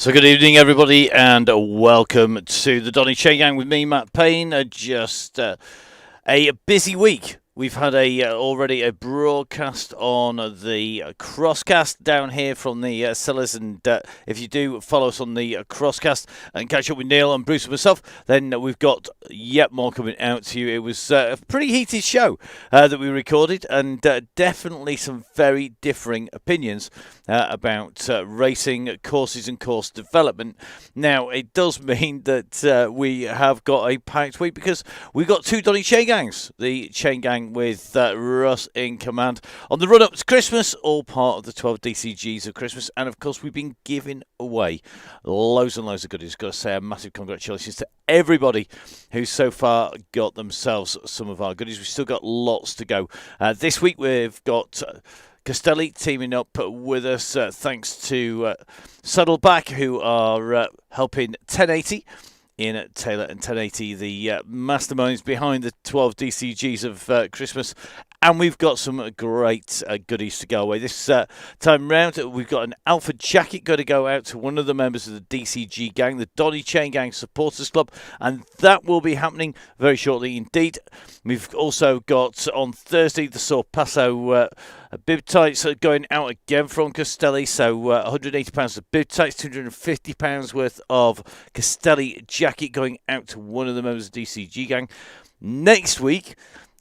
So good evening, everybody, and welcome to the Donny Chain Gang with me, Matt Payne. Just a busy week. We've had already a broadcast on the Crosscast down here from the Cellars, and if you do follow us on the Crosscast and catch up with Neil and Bruce and myself, then we've got yet more coming out to you. It was a pretty heated show that we recorded, and definitely some very differing opinions about racing, courses and course development. Now, it does mean that we have got a packed week because we've got two Donny Chain Gangs. The Chain Gang with Russ in command on the run-up to Christmas, all part of the 12 DCGs of Christmas. And, of course, we've been giving away loads and loads of goodies. Got to say a massive congratulations to everybody who's so far got themselves some of our goodies. We've still got lots to go. This week we've got Castelli teaming up with us, thanks to Saddleback, who are helping 1080 in Taylor and 1080, the masterminds behind the 12 DCGs of Christmas. And we've got some great goodies to go away. This time round, we've got an Alpha jacket going to go out to one of the members of the DCG gang, the Donny Chain Gang Supporters Club, and that will be happening very shortly indeed. We've also got on Thursday the Sorpasso bib tights going out again from Castelli. So £180 of bib tights, £250 worth of Castelli jacket going out to one of the members of the DCG gang. Next week,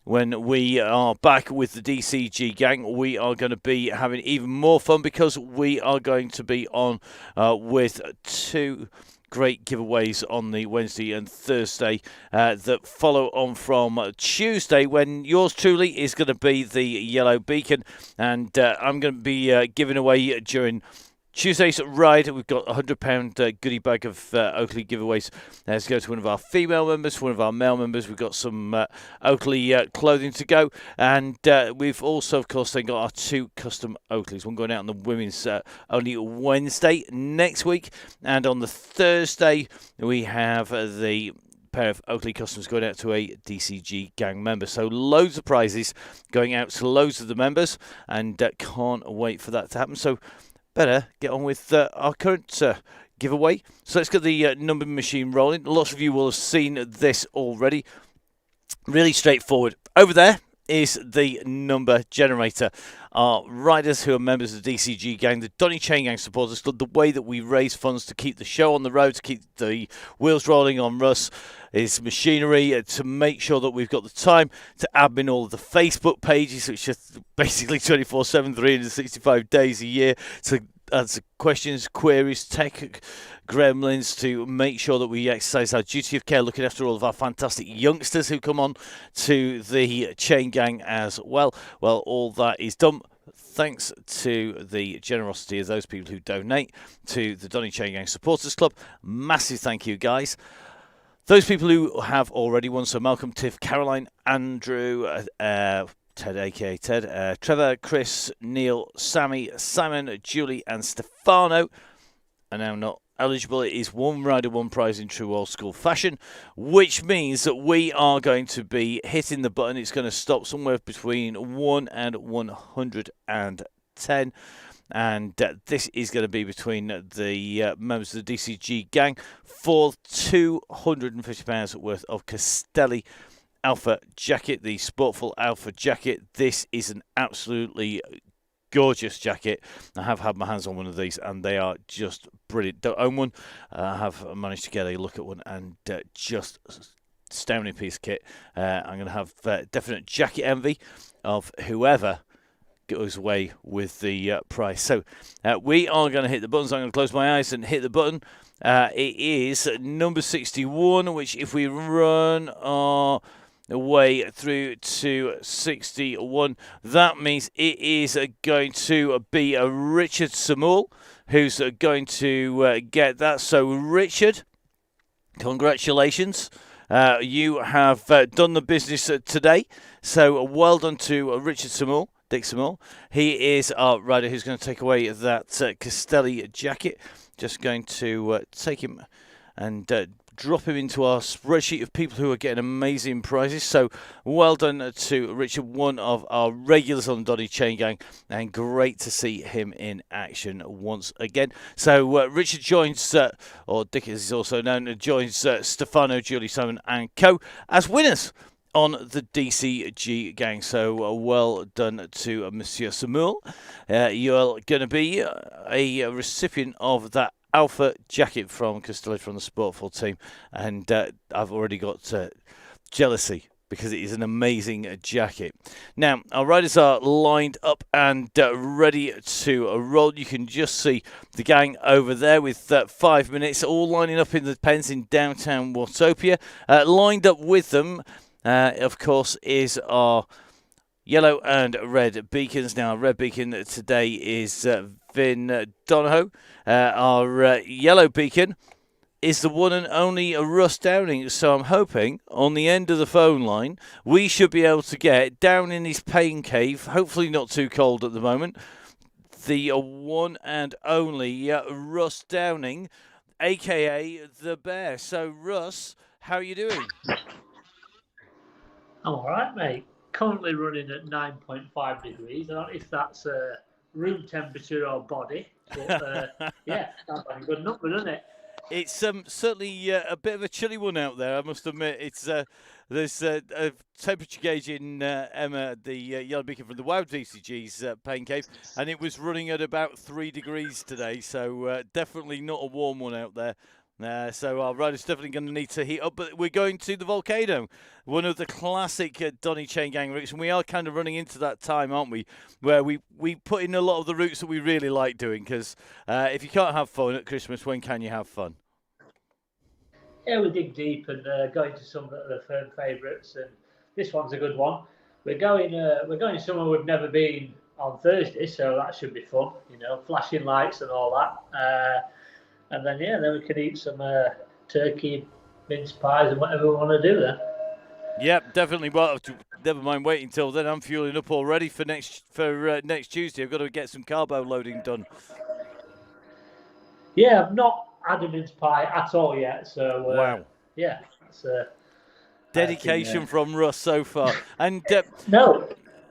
when we are back with the DCG gang, we are going to be having even more fun because we are going to be on with two great giveaways on the Wednesday and Thursday that follow on from Tuesday, when yours truly is going to be the Yellow Beacon, and I'm going to be giving away during Tuesday's ride. We've got a £100 goodie bag of Oakley giveaways. Let's go to one of our female members, one of our male members. We've got some Oakley clothing to go, and we've also, of course, then got our two custom Oakleys. One going out on the women's only Wednesday next week, and on the Thursday we have the pair of Oakley customs going out to a DCG gang member. So loads of prizes going out to loads of the members, and can't wait for that to happen. So better get on with our current giveaway. So let's get the number machine rolling. Lots of you will have seen this already. Really straightforward. Over there is the number generator. Our riders who are members of the DCG gang, the Donny Chain Gang Supporters Club, the way that we raise funds to keep the show on the road, to keep the wheels rolling on Russ, is machinery, to make sure that we've got the time to admin all of the Facebook pages, which are basically 24/7, 365 days a year, to answer questions, queries, tech gremlins, to make sure that we exercise our duty of care, looking after all of our fantastic youngsters who come on to the Chain Gang as well. Well, all that is done thanks to the generosity of those people who donate to the Donny Chain Gang Supporters Club. Massive thank you, guys. Those people who have already won, so Malcolm, Tiff, Caroline, Andrew, Ted, aka Ted, Trevor, Chris, Neil, Sammy, Simon, Julie and Stefano are now not eligible. It is one rider, one prize in true old school fashion, which means that we are going to be hitting the button. It's going to stop somewhere between 1 and 110. And this is going to be between the members of the DCG gang for £250 worth of Castelli Alpha jacket, the Sportful Alpha jacket. This is an absolutely gorgeous jacket. I have had my hands on one of these and they are just brilliant. Don't own one. I have managed to get a look at one, and just astounding piece of kit. I'm going to have definite jacket envy of whoever goes away with the price. So we are going to hit the buttons. I'm going to close my eyes and hit the button. It is number 61, which if we run our way through to 61, that means it is going to be a Richard Samuel who's going to get that. So Richard, congratulations. You have done the business today. So well done to Richard Samuel. Dick Samuel. He is our rider who's going to take away that Castelli jacket. Just going to take him and drop him into our spreadsheet of people who are getting amazing prizes. So well done to Richard, one of our regulars on the Donny Chain Gang, and great to see him in action once again. So Richard joins, or Dick as he's also known, joins Stefano, Julie, Simon and co as winners on the DCG gang. So well done to Monsieur Samuel. You're going to be a recipient of that Alpha jacket from Costello from the Sportful team, and I've already got jealousy because it is an amazing jacket. Now, our riders are lined up and ready to roll. You can just see the gang over there with 5 minutes, all lining up in the pens in downtown Watopia. Lined up with them, of course, is our yellow and red beacons. Now, red beacon today is Vin Donahoe. Our yellow beacon is the one and only Russ Downing. So I'm hoping on the end of the phone line we should be able to get down in his pain cave, hopefully not too cold at the moment, the one and only Russ Downing, a.k.a. The Bear. So, Russ, how are you doing? I'm all right, mate. Currently running at 9.5 degrees. I don't know if that's room temperature or body, but yeah, that's a good number, doesn't it? It's certainly a bit of a chilly one out there, I must admit. It's there's a temperature gauge in Emma, the yellow beacon from the Wild DCG's pain cave, and it was running at about 3 degrees today, so definitely not a warm one out there. So our rider's definitely going to need to heat up, but we're going to the Volcano, one of the classic Donny Chain Gang routes, and we are kind of running into that time, aren't we, where we put in a lot of the routes that we really like doing, because if you can't have fun at Christmas, when can you have fun? Yeah, we dig deep and go into some of the firm favourites, and this one's a good one. We're going somewhere we've never been on Thursday, so that should be fun, flashing lights and all that. And then, then we can eat some turkey, mince pies, and whatever we want to do then. Yep, definitely. Well, never mind waiting until then. I'm fueling up already for next Tuesday. I've got to get some carbo loading done. Yeah, I've not had a mince pie at all yet. So wow. Yeah, that's dedication from Russ so far. And no.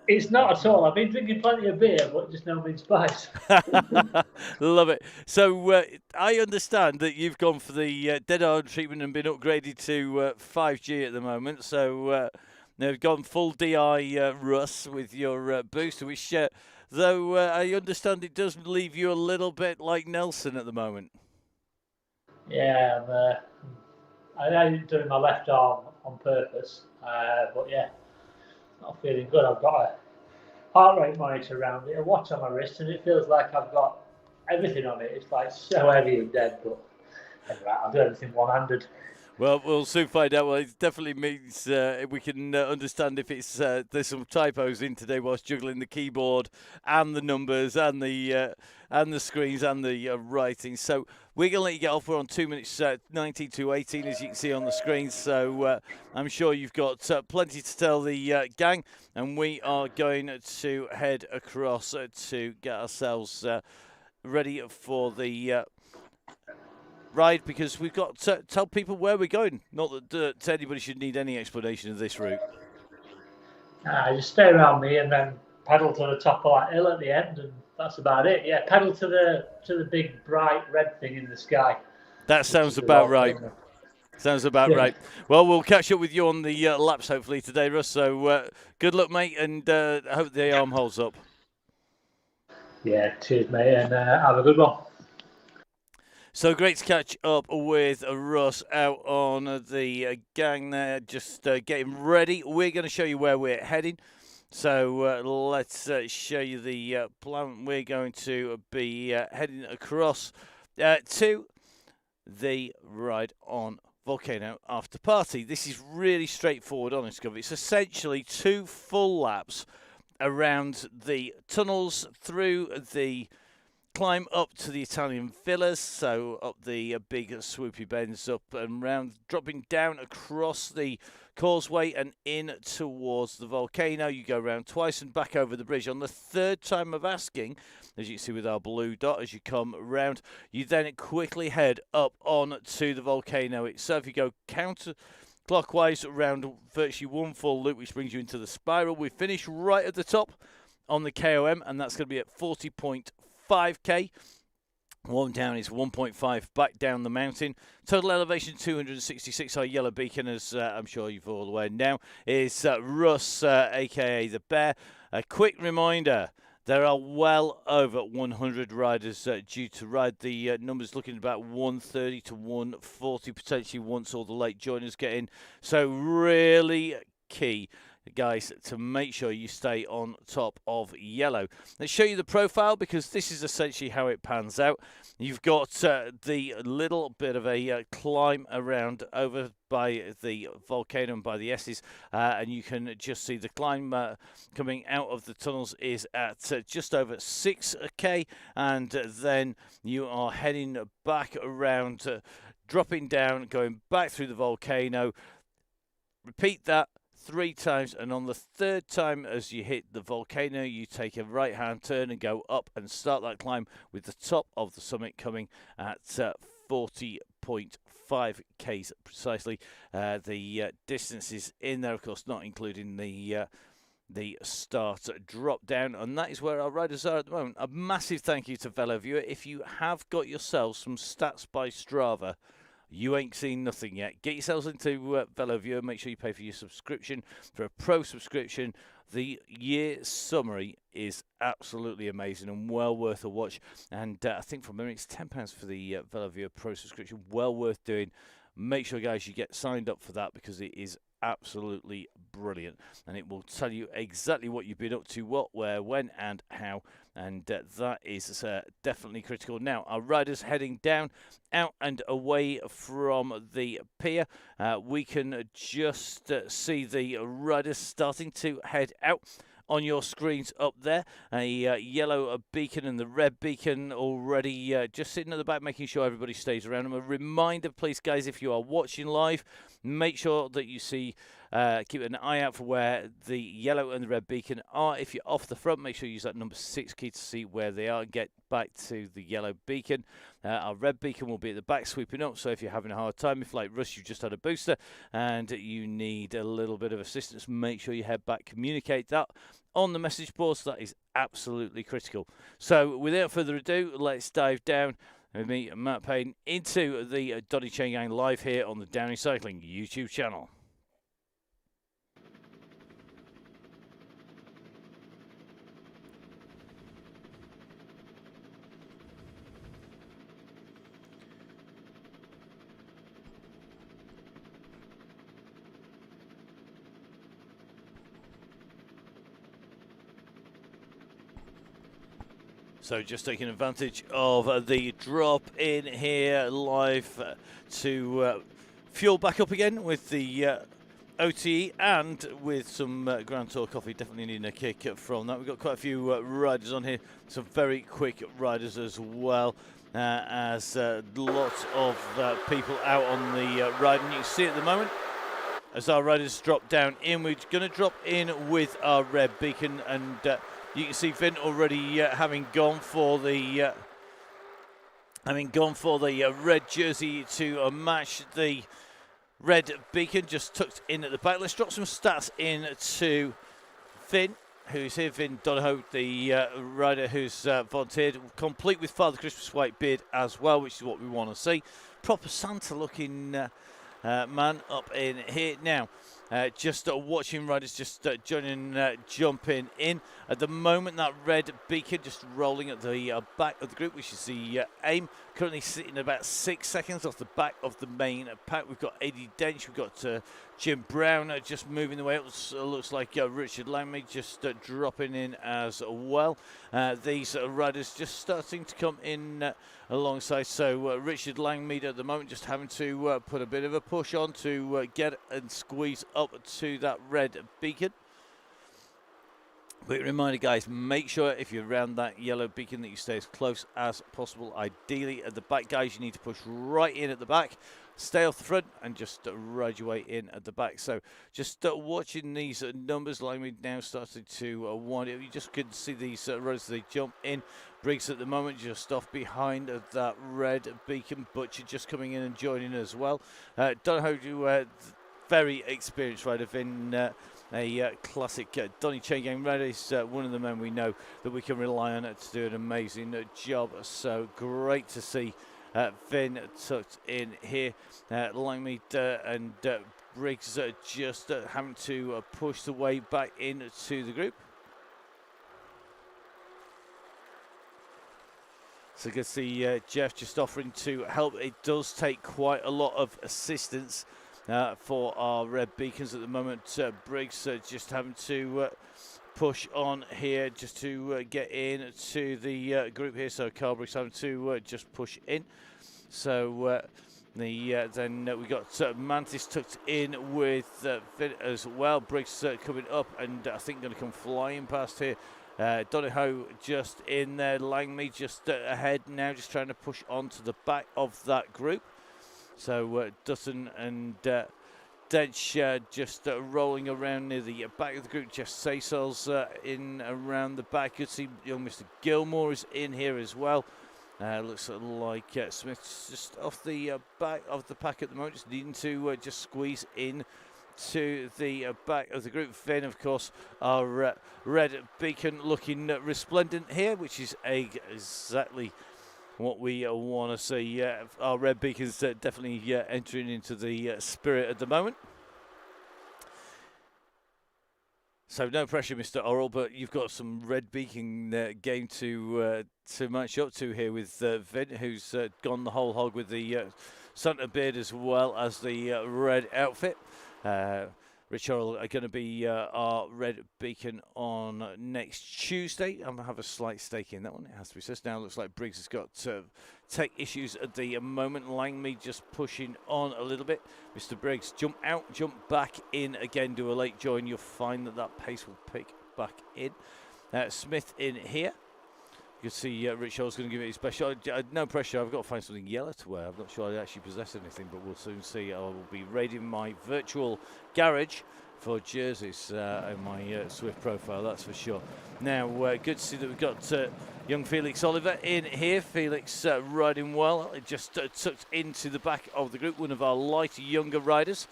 It's not at all. I've been drinking plenty of beer, but just no mince pies. Love it. So I understand that you've gone for the dead arm treatment and been upgraded to 5G at the moment. So you've gone full DI Russ with your booster, which, though I understand it does leave you a little bit like Nelson at the moment. Yeah, I didn't do my left arm on purpose, but yeah. Not feeling good. I've got a heart rate monitor around it, a watch on my wrist, and it feels like I've got everything on it. It's like so heavy and dead, but anyway, I'll do everything one-handed. Well, we'll soon find out. Well, it definitely means we can understand if it's there's some typos in today whilst juggling the keyboard and the numbers and the screens and the writing. So we're going to let you get off. We're on 2 minutes 19 to 18, as you can see on the screen. So I'm sure you've got plenty to tell the gang, and we are going to head across to get ourselves ready for the ride, because we've got to tell people where we're going. Not that anybody should need any explanation of this route. Just stay around me and then pedal to the top of that hill at the end, and that's about it. Yeah, pedal to the big bright red thing in the sky. That sounds about right. Sounds about right. Well, we'll catch up with you on the laps hopefully today, Russ. So good luck, mate, and I hope the arm holds up. Yeah, cheers, mate, and have a good one. So great to catch up with Russ out on the gang there, just getting ready. We're going to show you where we're heading. So let's show you the plan. We're going to be heading across to the ride on Volcano After Party. This is really straightforward on Discovery. It's essentially 2 full laps around the tunnels, through the climb up to the Italian villas, so up the big swoopy bends up and round, dropping down across the causeway and in towards the volcano. You go round twice and back over the bridge. On the third time of asking, as you can see with our blue dot, as you come round, you then quickly head up on to the volcano itself. You go counterclockwise around virtually one full loop, which brings you into the spiral. We finish right at the top on the KOM, and that's going to be at 40.5k. One down is 1.5 back down the mountain. Total elevation 266. Our yellow beacon, as I'm sure you're all aware now, is Russ, aka the Bear. A quick reminder, there are well over 100 riders due to ride. The numbers looking about 130 to 140 potentially once all the late joiners get in. So really key, guys, to make sure you stay on top of yellow. Let's show you the profile, because this is essentially how it pans out. You've got the little bit of a climb around over by the volcano and by the S's, and you can just see the climb coming out of the tunnels is at just over 6k, and then you are heading back around, dropping down, going back through the volcano. Repeat that 3 times, and on the third time as you hit the volcano, you take a right hand turn and go up and start that climb, with the top of the summit coming at 40.5 k's precisely. The distance is in there, of course, not including the start drop down, and that is where our riders are at the moment. A massive thank you to VeloViewer. If you have got yourselves some stats by Strava, you ain't seen nothing yet. Get yourselves into VeloViewer. Make sure you pay for your subscription. For a pro subscription, the year summary is absolutely amazing and well worth a watch. And I think from memory, it's £10 for the VeloViewer pro subscription. Well worth doing. Make sure, guys, you get signed up for that, because it is absolutely brilliant, and it will tell you exactly what you've been up to, what, where, when and how, and that is definitely critical. Now our riders heading down, out and away from the pier. We can just see the riders starting to head out. On your screens up there, a yellow beacon and the red beacon already just sitting at the back, making sure everybody stays around. And a reminder, please, guys, if you are watching live, make sure that you see, keep an eye out for where the yellow and the red beacon are. If you're off the front, make sure you use that number 6 key to see where they are and get back to the yellow beacon. Our red beacon will be at the back sweeping up, so if you're having a hard time, if like Russ, you just had a booster and you need a little bit of assistance, make sure you head back, communicate that on the message boards. That is absolutely critical. So without further ado, let's dive down with me, Matt Payne, into the Donny Chain Gang live here on the Downey Cycling YouTube channel. So just taking advantage of the drop in here live to fuel back up again with the OTE and with some Grand Tour coffee. Definitely needing a kick from that. We've got quite a few riders on here, some very quick riders as well, as lots of people out on the ride. And you can see at the moment, as our riders drop down in, we're going to drop in with our red beacon, and you can see Vin already having gone for the red jersey to match the red beacon, just tucked in at the back. Let's drop some stats in to Vin, who's here. Vin Donahoe, the rider who's volunteered, complete with Father Christmas white beard as well, which is what we want to see. Proper Santa looking man up in here now. Just watching riders just joining, jumping in. At the moment, that red beacon just rolling at the back of the group, which is the aim. Currently sitting about 6 seconds off the back of the main pack. We've got Eddie Dench, we've got Jim Brown just moving the way up. Looks like Richard Langmead just dropping in as well. These riders just starting to come in alongside. So Richard Langmead at the moment just having to put a bit of a push on to get and squeeze up to that red beacon. Quick reminder, guys, make sure if you're around that yellow beacon that you stay as close as possible. Ideally at the back, guys, you need to push right in at the back. Stay off the front and just ride your way in at the back. So just watching these numbers, like we now started to wind up. You just could see these roads, they jump in. Briggs at the moment just off behind that red beacon. Butcher just coming in and joining as well. Donohoe, very experienced rider in a classic Donny Chain Gang rider. Is one of the men we know that we can rely on to do an amazing job. So great to see Finn tucked in here. Langmead and Briggs just having to push the way back into the group. So you can see Jeff just offering to help. It does take quite a lot of assistance for our red beacons at the moment. Briggs just having to push on here just to get in to the group here. So Carl Briggs having to just push in. So then we got Mantis tucked in with Finn as well. Briggs coming up and I think going to come flying past here. Donohoe just in there. Langmead just ahead now, just trying to push on to the back of that group. So Dutton and Dench just rolling around near the back of the group. Jeff Seysol's in around the back. You can see young Mr. Gilmore is in here as well. Looks like Smith's just off the back of the pack at the moment, just needing to just squeeze in to the back of the group. Finn, of course, our red beacon looking resplendent here, which is exactly what we want to see. Our red beacons definitely entering into the spirit at the moment. So no pressure, Mr. Orrell, but you've got some red beacon game to match up to here with Vin, who's gone the whole hog with the Santa beard as well as the red outfit. Rich Orrell are going to be our red beacon on next Tuesday. I'm going to have a slight stake in that one, it has to be said. Now looks like Briggs has got tech issues at the moment. Langmead just pushing on a little bit. Mr. Briggs, jump out, jump back in again, do a late join. You'll find that pace will pick back in. Smith in here. You can see Rich Hall's going to give it his best shot. No pressure, I've got to find something yellow to wear. I'm not sure I actually possess anything, but we'll soon see. I will be raiding my virtual garage for jerseys in my Swift profile, that's for sure. Now, good to see that we've got young Felix Oliver in here. Felix riding well, just tucked into the back of the group, one of our lighter, younger riders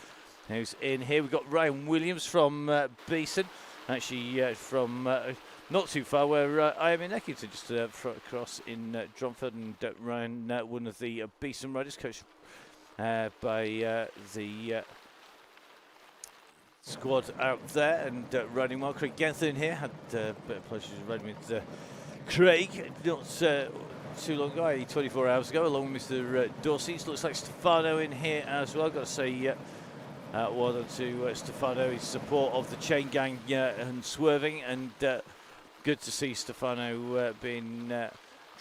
who's in here. We've got Ryan Williams from Beeson, actually from not too far where I am in Eckington, just across in Dromford, and Ryan, one of the Beeson riders, coached by the squad out there, and riding well. Craig Genther in here, had a bit of pleasure riding with Craig not too long ago, 24 hours ago, along with Mr. Dorsey. Looks like Stefano in here as well. Got to say well done to Stefano, his support of the chain gang and swerving, and good to see Stefano being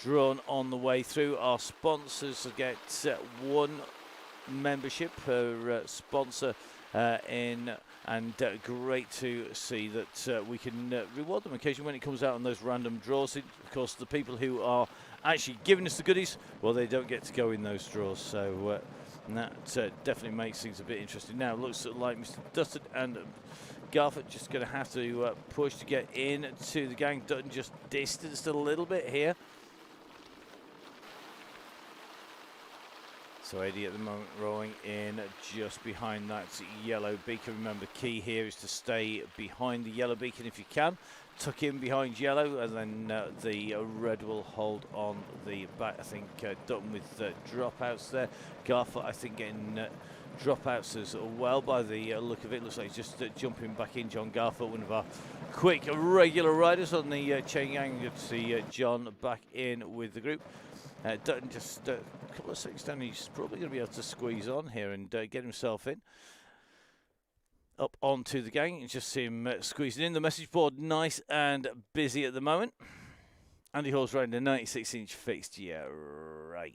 drawn on the way through. Our sponsors get one membership per sponsor in, and great to see that we can reward them occasionally when it comes out on those random draws. Of course, the people who are actually giving us the goodies, well, they don't get to go in those draws, so that definitely makes things a bit interesting. Now it looks like Mr. Dutton and Garford just going to have to push to get in to the gang. Dutton just distanced a little bit here. So Eddie at the moment rolling in just behind that yellow beacon. Remember, key here is to stay behind the yellow beacon if you can. Tuck in behind yellow, and then the red will hold on the back. I think Dutton with dropouts there. Garford, I think, getting dropouts as well by the look of it. Looks like he's just jumping back in. John Garford, one of our quick regular riders on the chain gang. Good to see John back in with the group. Dutton just a couple of seconds down. He's probably going to be able to squeeze on here and get himself in. Up onto the gang. You just see him squeezing in. The message board nice and busy at the moment. Andy Hall's riding a 96-inch fixed. Yeah, right.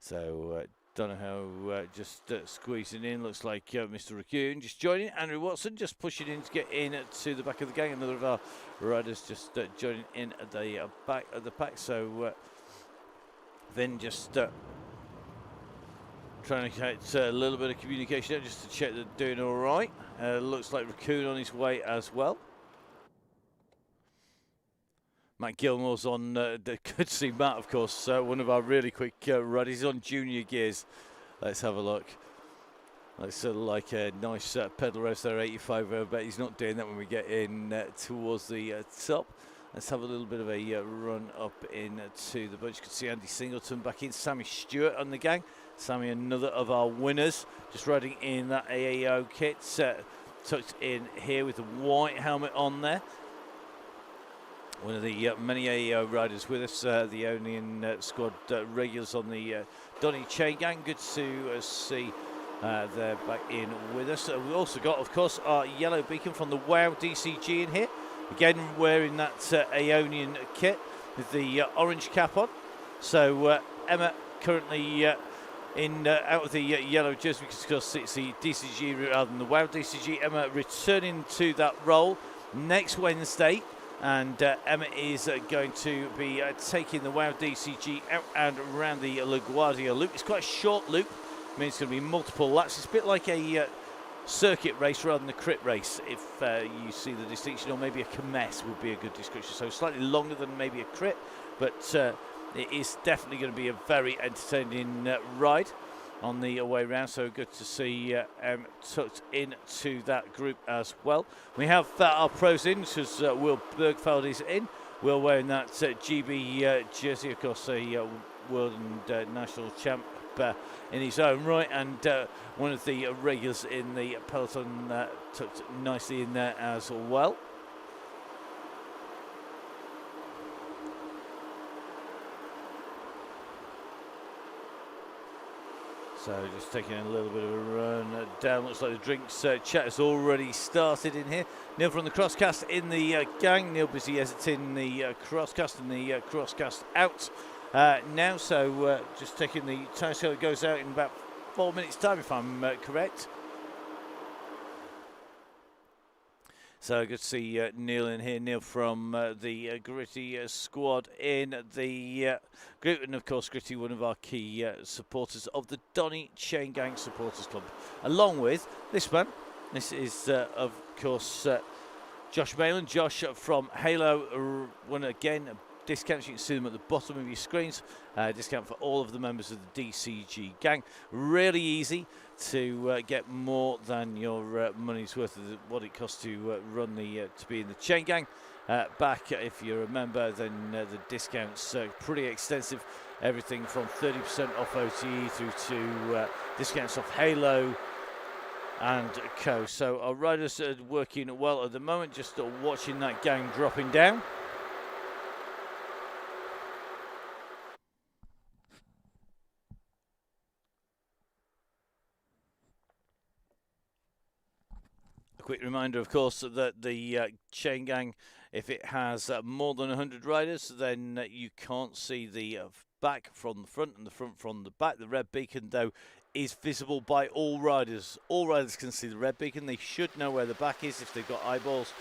So Donohoe just squeezing in. Looks like Mr. Raccoon just joining. Andrew Watson just pushing in to get in to the back of the gang. Another of our riders just joining in at the back of the pack. So Vin just trying to get a little bit of communication out just to check they're doing all right. Looks like Raccoon on his way as well. Matt Gilmore's on, good to see Matt, of course, one of our really quick riders. He's on junior gears. Let's have a look. That's sort of like a nice pedal race there, 85. I bet he's not doing that when we get in towards the top. Let's have a little bit of a run up into the bunch. You can see Andy Singleton back in. Sammy Stewart on the gang. Sammy, another of our winners, just riding in that AAO kit, tucked in here with the white helmet on there. One of the many AEO riders with us, the Onion squad regulars on the Donny Chain Gang. Good to see they're back in with us. We've also got, of course, our yellow beacon from the WOW DCG in here. Again, wearing that Aeonian kit with the orange cap on. So Emma currently in out of the yellow jersey, because it's the DCG rather than the WOW DCG. Emma returning to that role next Wednesday. And Emma is going to be taking the WOW DCG out and around the LaGuardia loop. It's quite a short loop. I mean, it's going to be multiple laps. It's a bit like a circuit race rather than a crit race, if you see the distinction, or maybe a Kermesse would be a good description. So slightly longer than maybe a crit, but it is definitely going to be a very entertaining ride on the way round. So good to see tucked into that group as well. We have our pros in, because Will Bergfeld is in. Will wearing that GB jersey, of course, a world and national champ in his own right, and one of the regulars in the peloton tucked nicely in there as well. So just taking a little bit of a run down. Looks like the drinks chat has already started in here. Neil from the Crosscast in the gang. Neil busy exiting the Crosscast, and the Crosscast out now. So just taking the time scale. It goes out in about 4 minutes time, if I'm correct. So good to see Neil in here. Neil from the Gritty squad in the group. And of course, Gritty, one of our key supporters of the Donny Chain Gang Supporters Club. Along with this man. This is, of course, Josh Malin. Josh from Halo. One again, discounts. You can see them at the bottom of your screens. Discount for all of the members of the DCG gang. Really easy to get more than your money's worth of what it costs to run the to be in the chain gang. Back, if you're a member, then the discounts pretty extensive. Everything from 30% off OTE through to discounts off Halo and co. So our riders are working well at the moment. Just watching that gang dropping down. Quick reminder, of course, that the chain gang, if it has more than 100 riders, then you can't see the back from the front and the front from the back. The red beacon, though, is visible by all riders. All riders can see the red beacon. They should know where the back is if they've got eyeballs.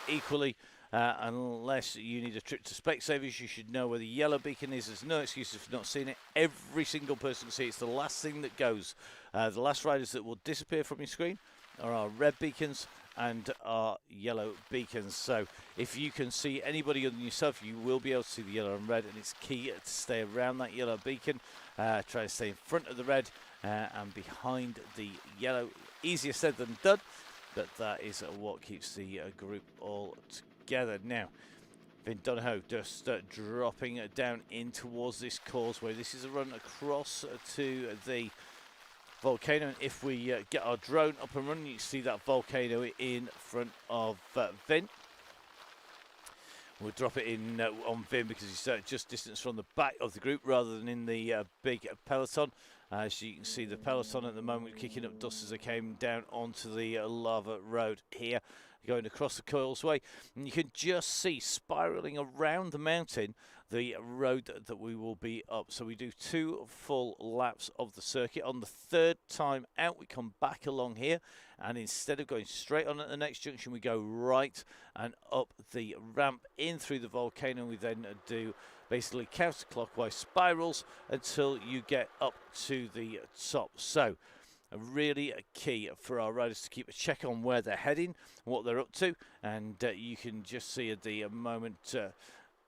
Equally, unless you need a trip to Specsavers, you should know where the yellow beacon is. There's no excuse if you've not seen it. Every single person can see it. It's the last thing that goes. The last riders that will disappear from your screen are our red beacons and our yellow beacons. So if you can see anybody other than yourself, you will be able to see the yellow and red, and it's key to stay around that yellow beacon. Try to stay in front of the red and behind the yellow. Easier said than done, but that is what keeps the group all together. Now, Vin Donohoe just dropping down in towards this causeway. This is a run across to the volcano, and if we get our drone up and running, you can see that volcano in front of Vin. We'll drop it in on Vin because he's just distance from the back of the group rather than in the big peloton. As you can see, the peloton at the moment kicking up dust as they came down onto the lava road here, going across the causeway, and you can just see spiraling around the mountain the road that we will be up. So we do 2 full laps of the circuit. On the third time out, we come back along here, and instead of going straight on at the next junction, we go right and up the ramp in through the volcano. We then do basically counterclockwise spirals until you get up to the top. So really key for our riders to keep a check on where they're heading, what they're up to, and you can just see at the moment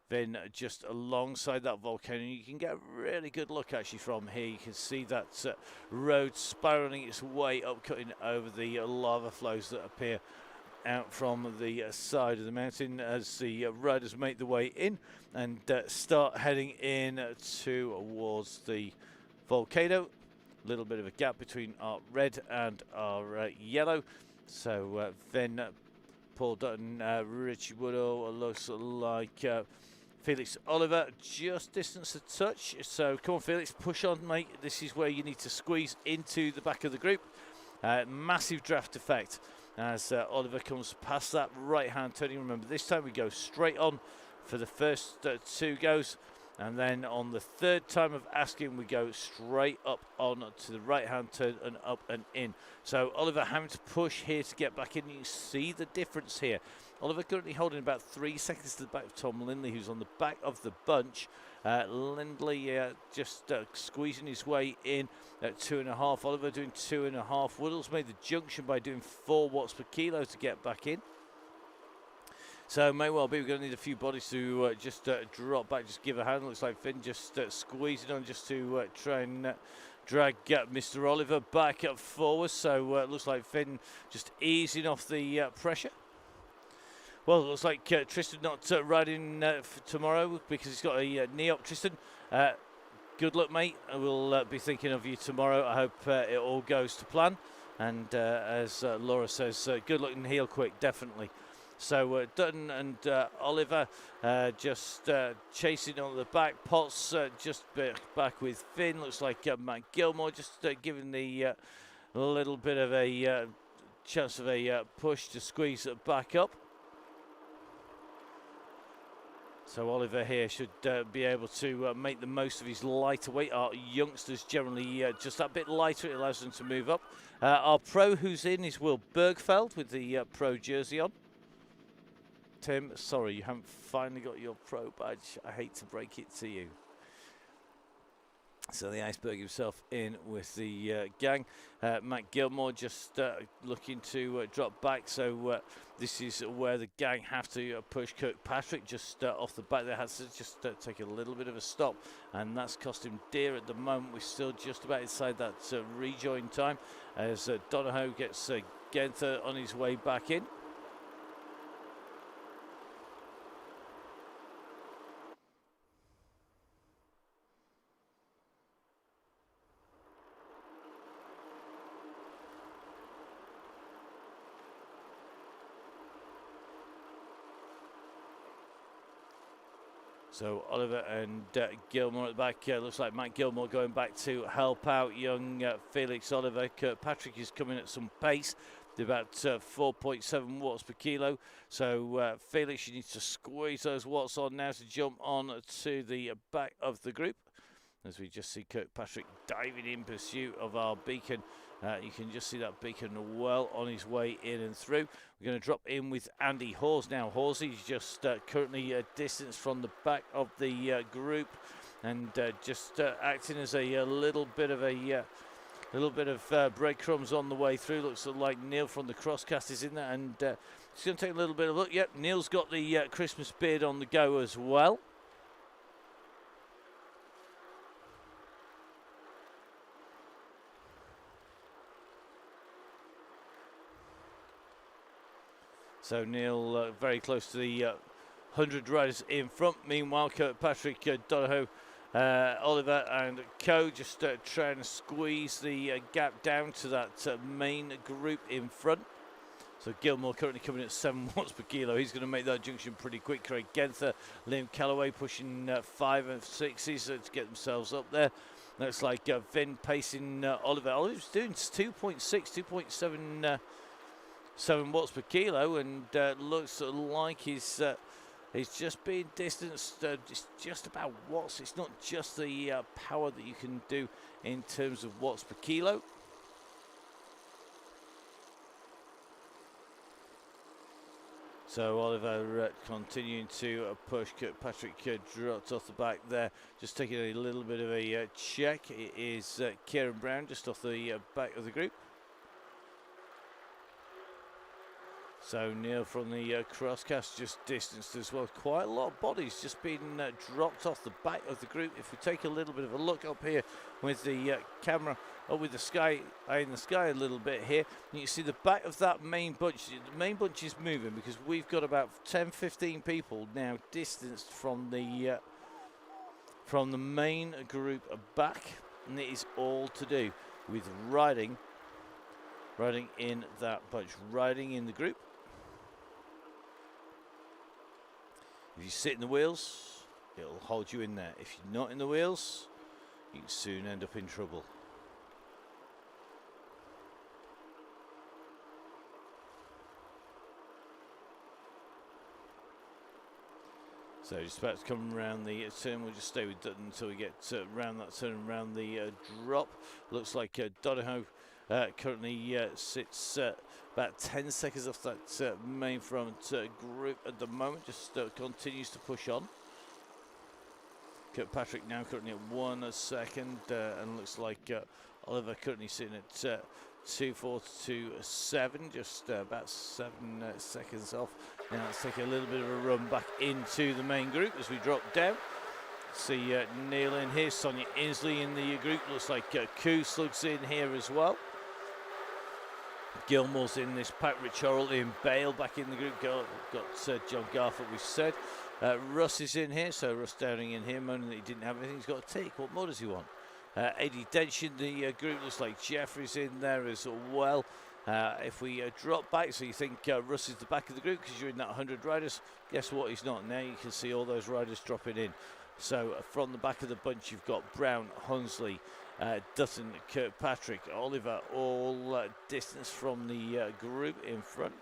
then just alongside that volcano, you can get a really good look actually from here. You can see that road spiraling its way up, cutting over the lava flows that appear out from the side of the mountain as the riders make their way in and start heading in towards the volcano. A little bit of a gap between our red and our yellow. So then Paul Dutton, Richie Woodall, looks like Felix Oliver just distance a touch. So come on, Felix, push on, mate. This is where you need to squeeze into the back of the group. Massive draft effect as Oliver comes past that right-hand turning. Remember, this time we go straight on for the first 2 goes. And then on the third time of asking, we go straight up on to the right-hand turn and up and in. So Oliver having to push here to get back in. You see the difference here. Oliver currently holding about 3 seconds to the back of Tom Lindley, who's on the back of the bunch. Lindley just squeezing his way in at 2.5. Oliver doing 2.5. Woodall's made the junction by doing 4 watts per kilo to get back in. So may well be we're going to need a few bodies to just drop back, just give a hand. Looks like Finn just squeezing on just to try and drag Mr. Oliver back up forward. So it looks like Finn just easing off the pressure. Well, it looks like Tristan not riding for tomorrow because he's got a knee up. Tristan, good luck, mate. We'll be thinking of you tomorrow. I hope it all goes to plan. And as Laura says, good luck and heal quick, definitely. So Dutton and Oliver just chasing on the back. Potts just back with Finn. Looks like Matt Gilmore just giving the little bit of a chance of a push to squeeze it back up. So Oliver here should be able to make the most of his lighter weight. Our youngsters generally just that bit lighter. It allows them to move up. Our pro who's in is Will Bergfeld with the pro jersey on. Tim, sorry, you haven't finally got your pro badge. I hate to break it to you. So the Iceberg himself in with the gang. Matt Gilmore just looking to drop back. So this is where the gang have to push Kirkpatrick just off the back. They had to just take a little bit of a stop. And that's cost him dear at the moment. We're still just about inside that rejoin time as Donahoe gets Genther on his way back in. So Oliver and Gilmore at the back. Looks like Matt Gilmore going back to help out young Felix Oliver. Kirkpatrick is coming at some pace. About 4.7 watts per kilo. So Felix, you need to squeeze those watts on now to jump on to the back of the group. As we just see Kirkpatrick diving in pursuit of our beacon. You can just see that beacon well on his way in and through. We're going to drop in with Andy Hawes now. Hawes just currently a distance from the back of the group and just acting as a little bit of breadcrumbs on the way through. Looks like Neil from the Crosscast is in there and it's going to take a little bit of a look. Yep, Neil's got the Christmas beard on the go as well. So Neil very close to the 100 riders in front. Meanwhile, Kirkpatrick, Donahoe, Oliver and co just trying to squeeze the gap down to that main group in front. So Gilmore currently coming at 7 watts per kilo. He's going to make that junction pretty quick. Craig Genther, Liam Calloway pushing 5 and 6s to get themselves up there. Looks like Vin pacing Oliver. Oliver's doing 2.7 watts per kilo and looks like he's He's just being distanced just about watts. It's not just the power that you can do in terms of watts per kilo. So Oliver continuing to push. Kirkpatrick dropped off the back there, just taking a little bit of a check. It is Kieran Brown just off the back of the group. So Neil from the crosscast just distanced as well. Quite a lot of bodies just been dropped off the back of the group. If we take a little bit of a look up here with the camera, up with the sky, in the sky a little bit here, you can see the back of that main bunch. The main bunch is moving because we've got about 10-15 people now distanced from the main group back, and it is all to do with riding in that bunch, riding in the group. If you sit in the wheels, it'll hold you in there. If you're not in the wheels, you can soon end up in trouble. So just about to come around the turn. We'll just stay with Dutton until we get around that turn, around the drop. Looks like Donahoe currently sits about 10 seconds off that main front group at the moment. Just continues to push on. Kirkpatrick now currently at 1 second, and looks like Oliver currently sitting at 2:42.7, just about 7 seconds off. Now let's take a little bit of a run back into the main group as we drop down. See Neil in here, Sonia Inslee in the group. Looks like Koo Slugs in here as well. Gilmore's in this pack. Rich Horrell in Bale back in the group. Got John Garforth, we said. Russ is in here, so Russ Downing in here, moaning that he didn't have anything. He's got a tick. What more does he want? Eddie Dench in the group. Looks like Jeffrey's in there as well. If we drop back, so you think Russ is the back of the group because you're in that 100 riders, guess what? He's not. Now you can see all those riders dropping in. So from the back of the bunch, you've got Brown, Hunsley, Dutton, Kirkpatrick, Oliver, all distance from the group in front.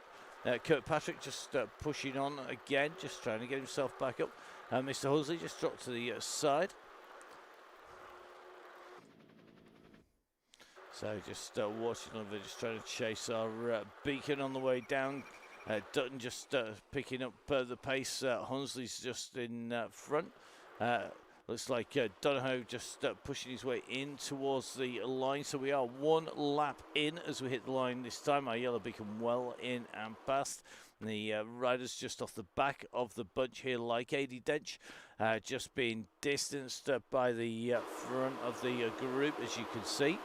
Kirkpatrick just pushing on again, just trying to get himself back up. Mr. Hunsley just dropped to the side. So just watching Oliver, just trying to chase our beacon on the way down. Dutton just picking up the pace. Hunsley's just in front. Looks like Donahoe just pushing his way in towards the line. So we are 1 lap in as we hit the line this time. Our yellow beacon well in and past. The riders just off the back of the bunch here, like Eddie Dench, just being distanced by the front of the group, as you can see.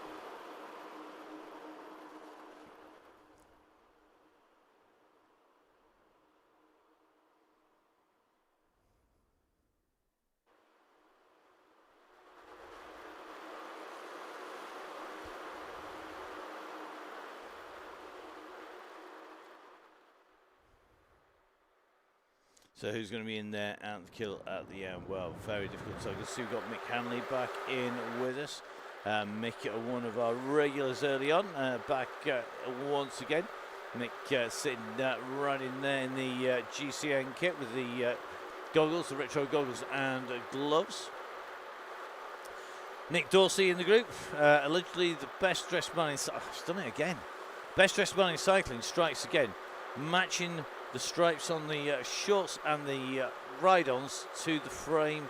So who's going to be in there at the kill at the end? Well, very difficult. So I can see we've got Mick Hanley back in with us. Mick, one of our regulars early on, back once again. Mick sitting right in there in the GCN kit with the goggles, the retro goggles and gloves. Nick Dorsey in the group, allegedly the best dressed man in I've done it again. Best dressed man in cycling strikes again, matching the stripes on the shorts and the ride-ons to the frame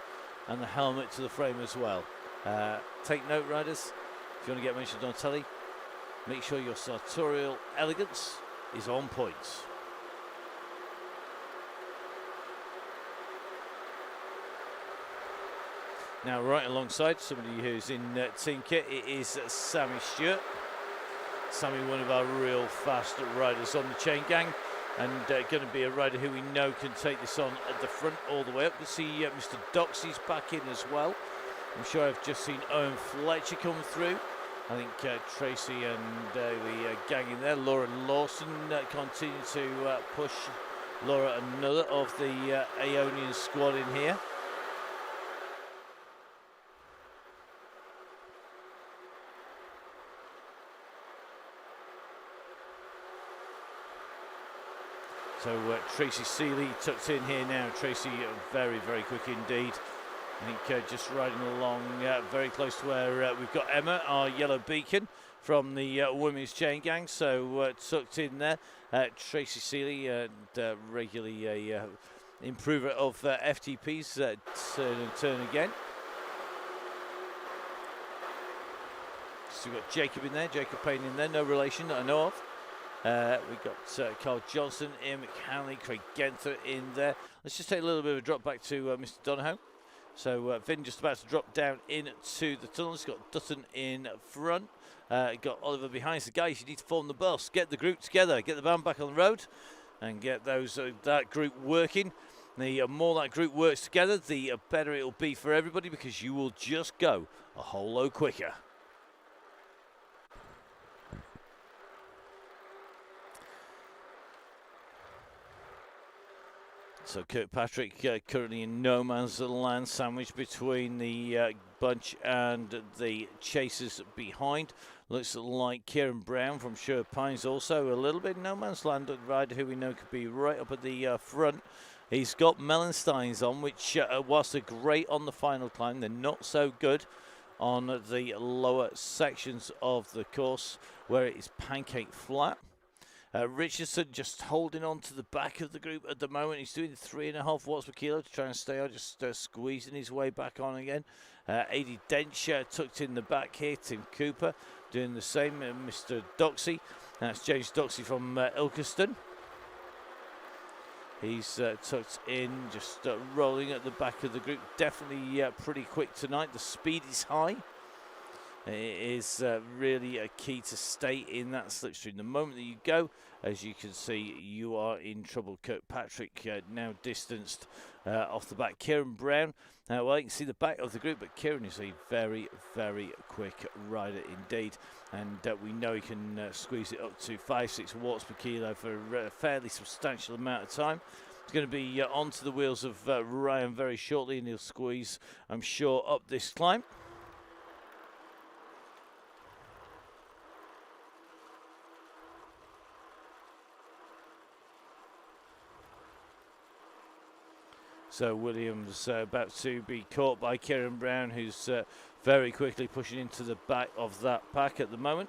and the helmet to the frame as well. Take note, riders, if you want to get mentioned on telly, make sure your sartorial elegance is on point. Now right alongside somebody who's in team kit, it is Sammy Stewart. Sammy, one of our real fast riders on the chain gang, and going to be a rider who we know can take this on at the front all the way up. We see Mr. Doxy's back in as well. I'm sure I've just seen Owen Fletcher come through. I think Tracy and the gang in there. Laura Lawson continue to push. Laura, another of the Aeonian squad in here. So Tracy Seeley tucked in here now. Tracy very, very quick indeed. I think just riding along very close to where we've got Emma, our yellow beacon from the women's chain gang. So tucked in there. Tracy Seeley, regularly a improver of FTPs, turn and turn again. So we've got Jacob in there, Jacob Payne in there, no relation that I know of. We've got Carl Johnson, Ian McHanley, Craig Genther in there. Let's just take a little bit of a drop back to Mr. Donohoe. So Vin just about to drop down into the tunnels. Got Dutton in front. Got Oliver behind. So guys, you need to form the bus. Get the group together. Get the band back on the road and get those that group working. The more that group works together, the better it will be for everybody, because you will just go a whole lot quicker. So Kirkpatrick currently in no man's land, sandwiched between the bunch and the chasers behind. Looks like Kieran Brown from Sherwood Pines also a little bit in no man's land. A rider who we know could be right up at the front. He's got Mellensteins on, which whilst they're great on the final climb, they're not so good on the lower sections of the course where it is pancake flat. Richardson just holding on to the back of the group at the moment. He's doing 3.5 watts per kilo to try and stay on, just squeezing his way back on again. AD Dench tucked in the back here. Tim Cooper doing the same. Mr. Doxey, that's James Doxey from Ilkeston. He's tucked in, just rolling at the back of the group. Definitely pretty quick tonight. The speed is high. It is really a key to stay in that slipstream. The moment that you go, as you can see, you are in trouble. Kirkpatrick now distanced off the back. Kieran Brown, well, you can see the back of the group, but Kieran is a very, very quick rider indeed. And we know he can squeeze it up to 5-6 watts per kilo for a fairly substantial amount of time. He's going to be onto the wheels of Ryan very shortly, and he'll squeeze, I'm sure, up this climb. So Williams about to be caught by Kieran Brown, who's very quickly pushing into the back of that pack at the moment.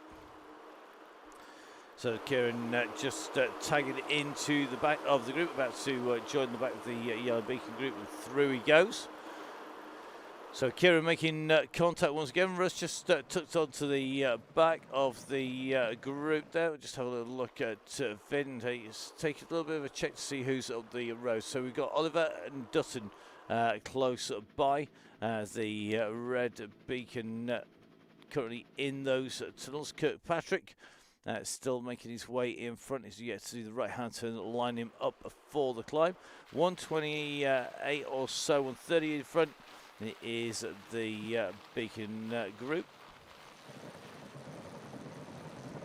So Kieran just tagging into the back of the group, about to join the back of the Yellow Beacon group, and through he goes. So Kieran making contact once again. Russ just tucked onto the back of the group there. We'll just have a little look at Vin. Take a little bit of a check to see who's up the road. So we've got Oliver and Dutton close by. The red beacon currently in those tunnels. Kirkpatrick still making his way in front as you get to the right hand turn, line him up for the climb. 128 or so, 130 in front. It is the Beacon group.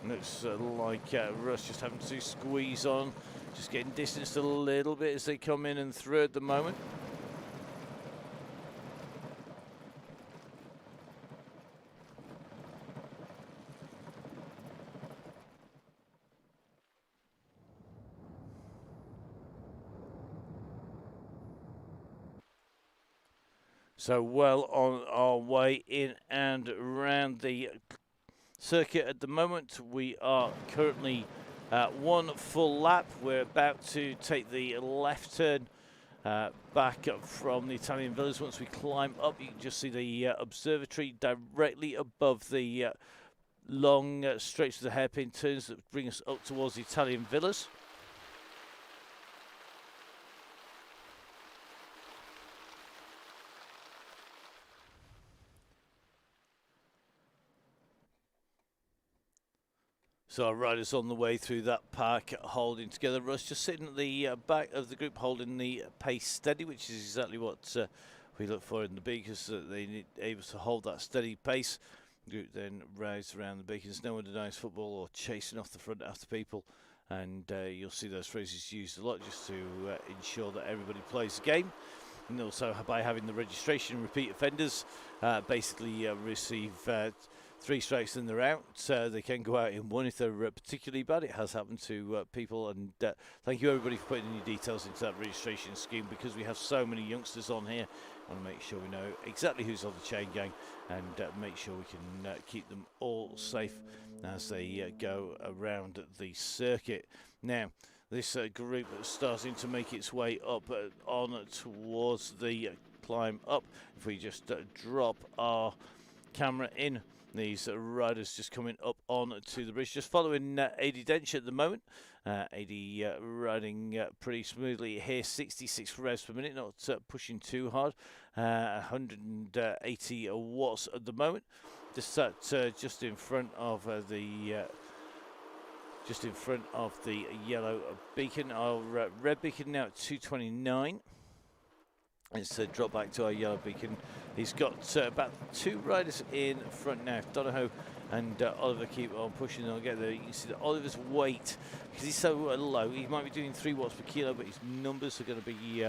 Looks like Russ just having to squeeze on, just getting distanced a little bit as they come in and through at the moment. So well on our way in and around the circuit at the moment. We are currently one full lap. We're about to take the left turn back up from the Italian Villas. Once we climb up, you can just see the observatory directly above the long straight to the hairpin turns that bring us up towards the Italian Villas. So our riders on the way through that park holding together. Russ just sitting at the back of the group holding the pace steady, which is exactly what we look for in the beacons, that they need able to hold that steady pace. The group then rides around the beacons. No one denies football or chasing off the front after people. And you'll see those phrases used a lot just to ensure that everybody plays the game. And also by having the registration repeat offenders basically receive 3 strikes and they're out. They can go out in 1 if they're particularly bad. It has happened to people, and thank you everybody for putting in your details into that registration scheme, because we have so many youngsters on here. I want to make sure we know exactly who's on the chain gang, and make sure we can keep them all safe as they go around the circuit. Now, this group is starting to make its way up on towards the climb up. If we just drop our camera in, these riders just coming up on to the bridge, just following AD Dench at the moment. AD riding pretty smoothly here, 66 revs per minute, not pushing too hard. 180 watts at the moment. Just in front of the yellow beacon. Our red beacon now at 229. Let's drop back to our yellow beacon. He's got about 2 riders in front now. Donahoe and Oliver keep on pushing. They'll get there. You can see that Oliver's weight, because he's so low, he might be doing 3 watts per kilo, but his numbers are going to be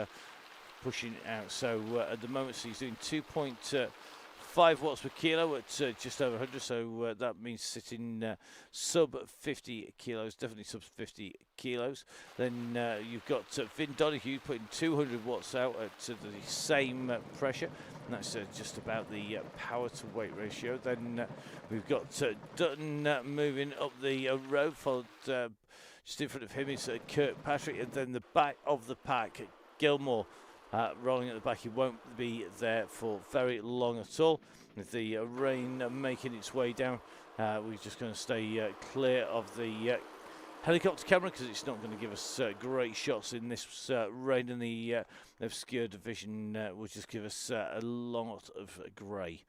pushing out. So at the moment, he's doing 2.5 watts per kilo at just over 100. So that means sitting sub 50 kilos, definitely sub 50 kilos. Then you've got Vin Donahue putting 200 watts out at the same pressure, and that's just about the power to weight ratio. Then we've got Dutton moving up the road, followed just in front of him is Kirkpatrick, and then the back of the pack, Gilmore. Rolling at the back. He won't be there for very long at all. With the rain making its way down, we're just going to stay clear of the helicopter camera, because it's not going to give us great shots in this rain, and the obscure division will just give us a lot of grey.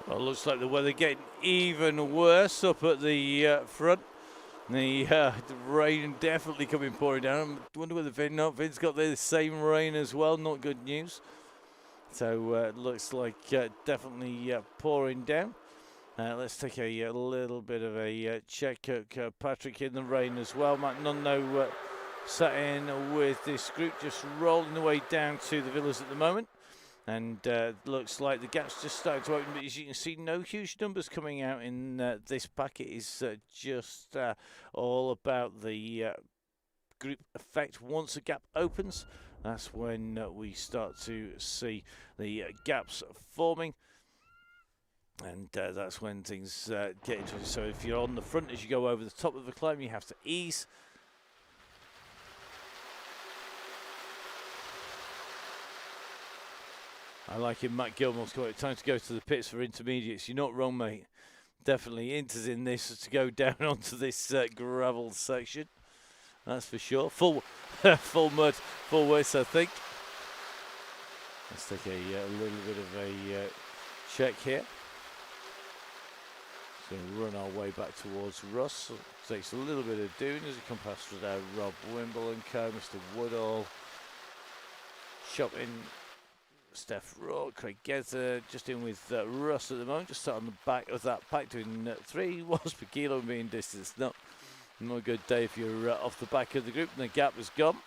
Well, looks like the weather getting even worse up at the front. The rain definitely coming pouring down. I wonder whether Vin's got the same rain as well. Not good news. So it looks like definitely pouring down. Let's take a little bit of a check. Patrick in the rain as well. Matt Nunno sat in with this group, just rolling the way down to the villas at the moment. And looks like the gap's just starting to open, but as you can see, no huge numbers coming out in this pack. It is just all about the group effect. Once a gap opens, that's when we start to see the gaps forming. And that's when things get into it. So if you're on the front as you go over the top of the climb, you have to ease. I like him. Matt Gilmore's got it. Time to go to the pits for intermediates. You're not wrong, mate. Definitely Inter's in this to go down onto this gravel section. That's for sure. Full mud, full waste, I think. Let's take a little bit of a check here. So run our way back towards Russ. Takes a little bit of doing as we come past Rob Wimble and co. Mr. Woodall. Shopping. Steph Rourke, Craig Gether, just in with Russ at the moment, just sat on the back of that pack doing 3 watts per kilo being distanced. Not a good day if you're off the back of the group, and the gap is gone.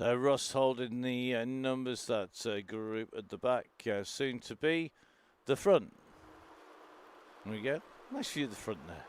So Ross holding the numbers, that group at the back, soon to be the front. There we go. Nice view of the front there.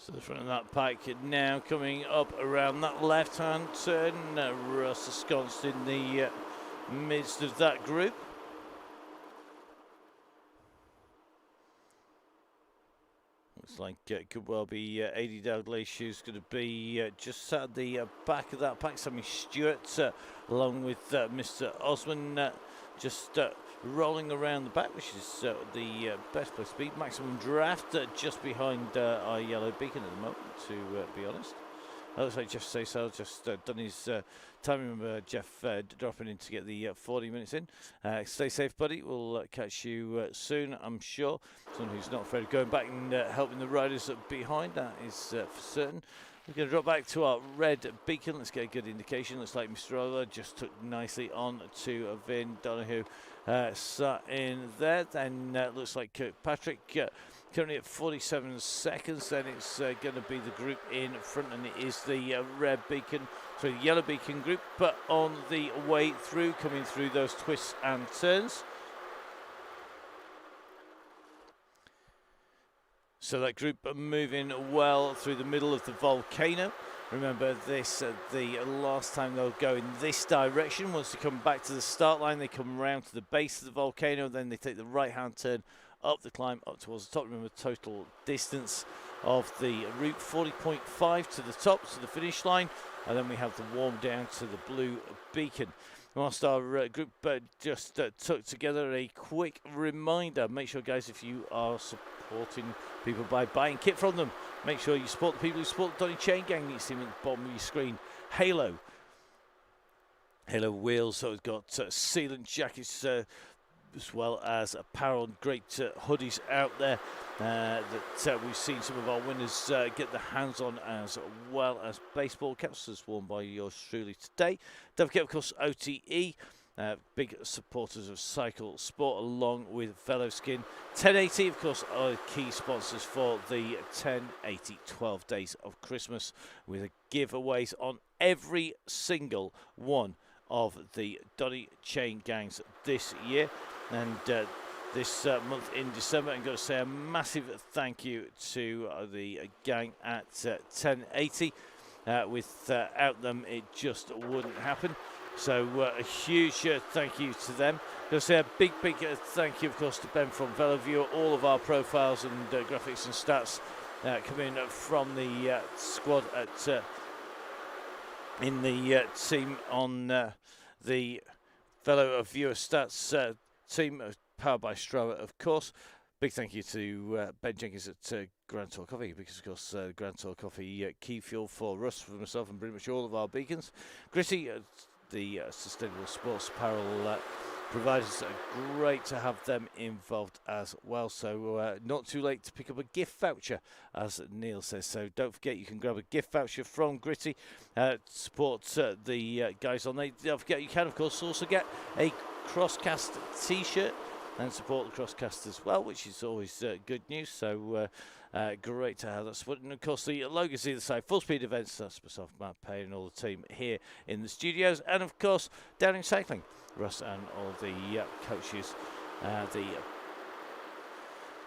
So the front of that pack now coming up around that left-hand turn. Russ ensconced in the midst of that group. Looks like it could well be AD Dalgleish who's going to be just at the back of that pack. Sammy Stewart along with Mr. Osman just rolling around the back, which is the best place to be. Maximum Draft just behind our yellow beacon at the moment, to be honest. Looks like Jeff Saysell just done his time. Remember Jeff dropping in to get the 40 minutes in. Stay safe, buddy. We'll catch you soon, I'm sure. Someone who's not afraid of going back and helping the riders behind, that is for certain. We're going to drop back to our red beacon. Let's get a good indication. Looks like Mr. Ola just took nicely on to Vin Donahue. Sat in there. Then looks like Kirkpatrick currently at 47 seconds. Then it's going to be the group in front, and it is the red beacon, sorry, the yellow beacon group, but on the way through, coming through those twists and turns. So that group are moving well through the middle of the volcano. Remember this, the last time they'll go in this direction. Once they come back to the start line, they come round to the base of the volcano, then they take the right-hand turn up the climb, up towards the top. Remember, total distance of the route, 40.5 to the top, to the finish line. And then we have the warm down to the blue beacon. Whilst our group just took together a quick reminder, make sure, guys, if you are supporting people by buying kit from them, make sure you support the people who support the Donny Chain Gang. You see them at the bottom of your screen. Halo wheels, so we've got sealant jackets as well as apparel and great hoodies out there that we've seen some of our winners get their hands on, as well as baseball caps as worn by yours truly today. Don't forget, of course, OTE. Big supporters of Cycle Sport, along with Veloskin. 1080, of course, are key sponsors for the 1080 12 Days of Christmas, with giveaways on every single one of the Donny Chain Gangs this year. And this month in December, I'm going to say a massive thank you to the gang at 1080. Without them, it just wouldn't happen. So a huge thank you to them. I'm going to say a big thank you, of course, to Ben from VeloViewer. All of our profiles and graphics and stats coming from the squad at in the team on the VeloViewer stats team, powered by Strava, of course. Big thank you to Ben Jenkins at Grand Tour Coffee, because, of course, Grand Tour Coffee, key fuel for Russ, for myself, and pretty much all of our beacons. Gritty, the sustainable sports apparel providers. Great to have them involved as well. So not too late to pick up a gift voucher, as Neil says. So don't forget, you can grab a gift voucher from Gritty, support the guys on there. Don't forget, you can of course also get a Crosscast t-shirt and support the Crosscast as well, which is always good news. So great to have that support. And of course, the logos either side, Full Speed Events, that's myself, Matt Payne, and all the team here in the studios. And of course, Downing Cycling, Russ and all the coaches. The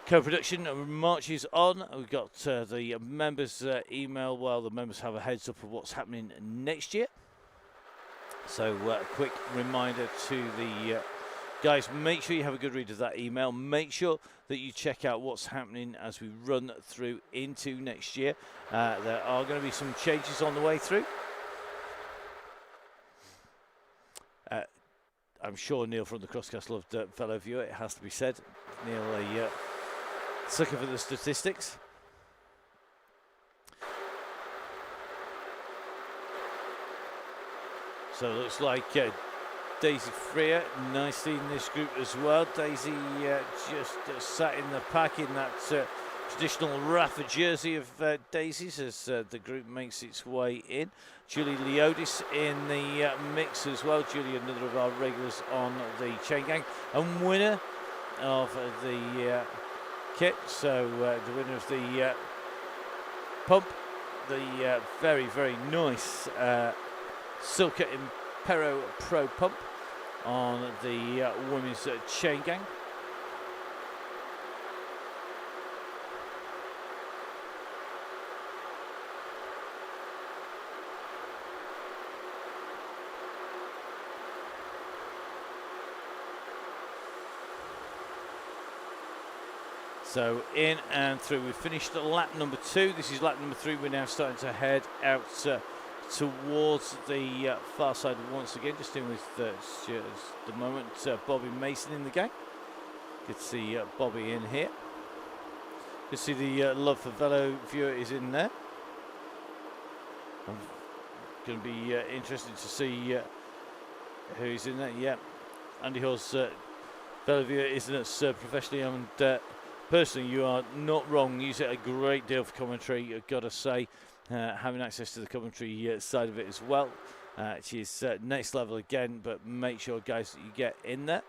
co-production marches on. We've got the members' email. Well, the members have a heads up of what's happening next year. So a quick reminder to the guys, make sure you have a good read of that email. Make sure that you check out what's happening as we run through into next year. There are going to be some changes on the way through. I'm sure Neil from the Crosscast loved fellow viewer, it has to be said. Neil, a sucker for the statistics. So it looks like Daisy Freer nicely in this group as well. Daisy just sat in the pack in that traditional Rafa jersey of Daisy's as the group makes its way in. Julie Leodis in the mix as well. Julie, another of our regulars on the chain gang, and winner of the kit. So the winner of the pump, the very, very nice Silka Impero Pro pump on the women's chain gang. So in and through. We've finished lap number 2. This is lap number 3. We're now starting to head out towards the far side once again. Just in with the moment Bobby Mason in the game. Good to see Bobby in here. Good to see the love for Velo viewer is in there. I'm going to be interested to see who's in there. Yeah, Andy Hall's Velo viewer isn't as professionally owned. Personally, you are not wrong. Use it a great deal for commentary, I've got to say. Having access to the commentary side of it as well, which is next level again, but make sure, guys, that you get in there.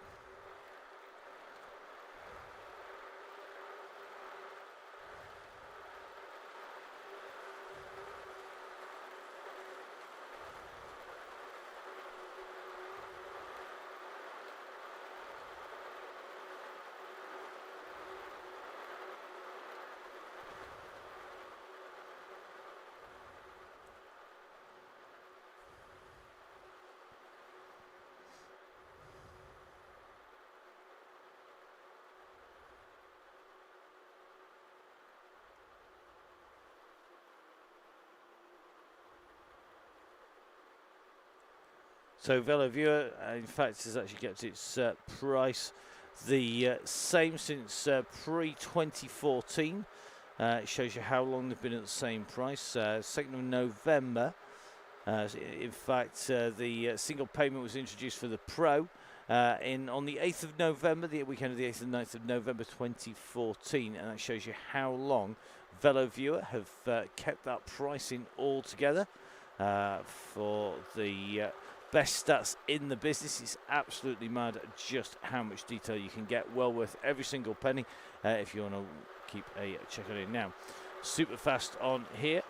So Velo Viewer, in fact, has actually kept its price the same since pre-2014. It shows you how long they've been at the same price. 2nd of November. In fact, the single payment was introduced for the Pro on the 8th of November, the weekend of the 8th and 9th of November 2014. And that shows you how long Velo Viewer have kept that pricing all together for the best stats in the business. It's absolutely mad just how much detail you can get. Well worth every single penny if you want to keep a check on it now. Super fast on here.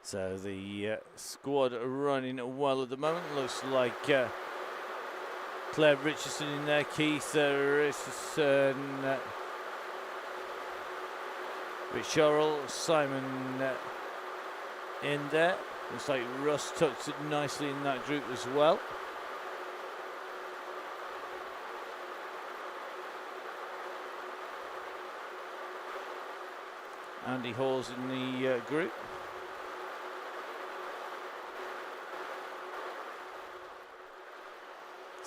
So the squad are running well at the moment. Looks like Claire Richardson in there, Keith Richardson, Rich Charles, Simon in there. Looks like Russ tucks it nicely in that group as well. Andy Hall's in the group.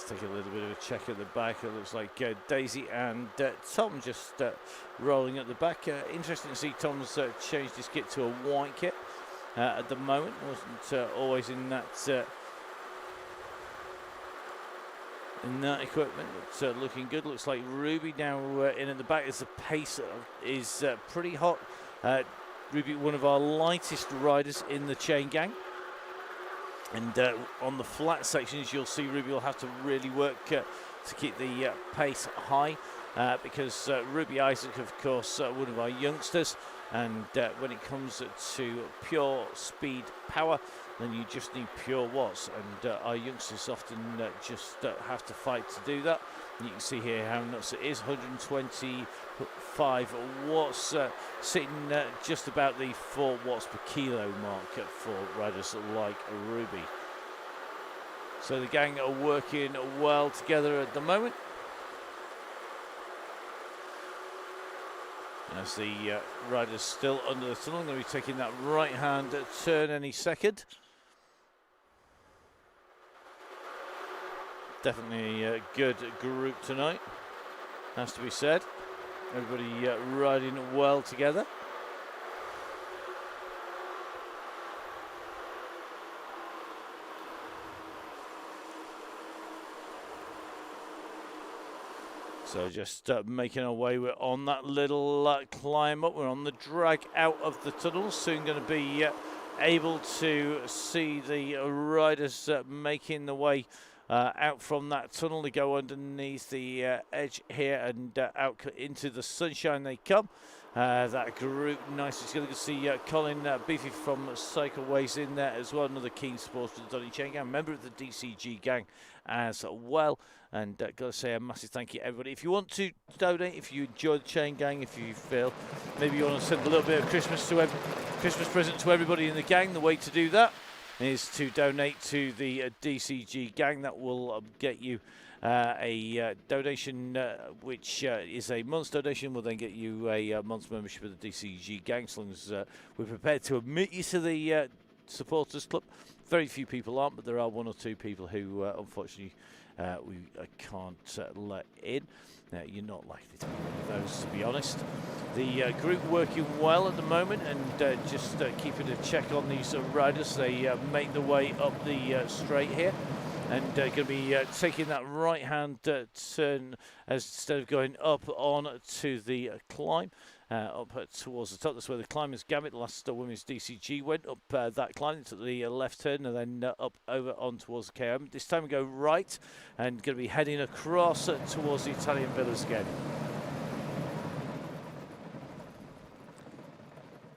Let's take a little bit of a check at the back. It looks like Daisy and Tom just rolling at the back. Interesting to see Tom's changed his kit to a white kit at the moment. Wasn't always in that equipment. It's looking good. Looks like Ruby now in at the back as the pace is pretty hot. Ruby, one of our lightest riders in the chain gang. And on the flat sections, you'll see Ruby will have to really work to keep the pace high because Ruby Isaac, of course, one of our youngsters. And when it comes to pure speed power, then you just need pure watts. And our youngsters often just have to fight to do that. And you can see here how nuts it is, 125 watts, sitting just about the 4 watts per kilo mark for riders like Ruby. So the gang are working well together at the moment. As the rider's still under the tunnel, going to be taking that right-hand turn any second. Definitely a good group tonight, has to be said. Everybody riding well together. So just making our way, we're on that little climb up, we're on the drag out of the tunnel, soon going to be able to see the riders making the way out from that tunnel. They go underneath the edge here and out into the sunshine they come. That group, nice. It's good to see Colin Beefy from Cycleways in there as well, another keen supporter of the Donny Chain Gang, member of the DCG gang as well. And got to say a massive thank you, everybody. If you want to donate, if you enjoy the Chain Gang, if you feel maybe you want to send a little bit of Christmas present to everybody in the gang, the way to do that is to donate to the DCG gang. That will get you a donation which is a month's donation, will then get you a month's membership of the DCG gang, as long as we're prepared to admit you to the supporters club. Very few people aren't, but there are 1 or 2 people who unfortunately we can't let in. You're not likely to be one of those, to be honest. The group working well at the moment and just keeping a check on these riders. They make the way up the straight here and going to be taking that right-hand turn instead of going up on to the climb. Up towards the top. That's where the climbers gamut, the last women's DCG went up that climb, took the left turn and then up over on towards the KM. This time we go right and going to be heading across towards the Italian villas again.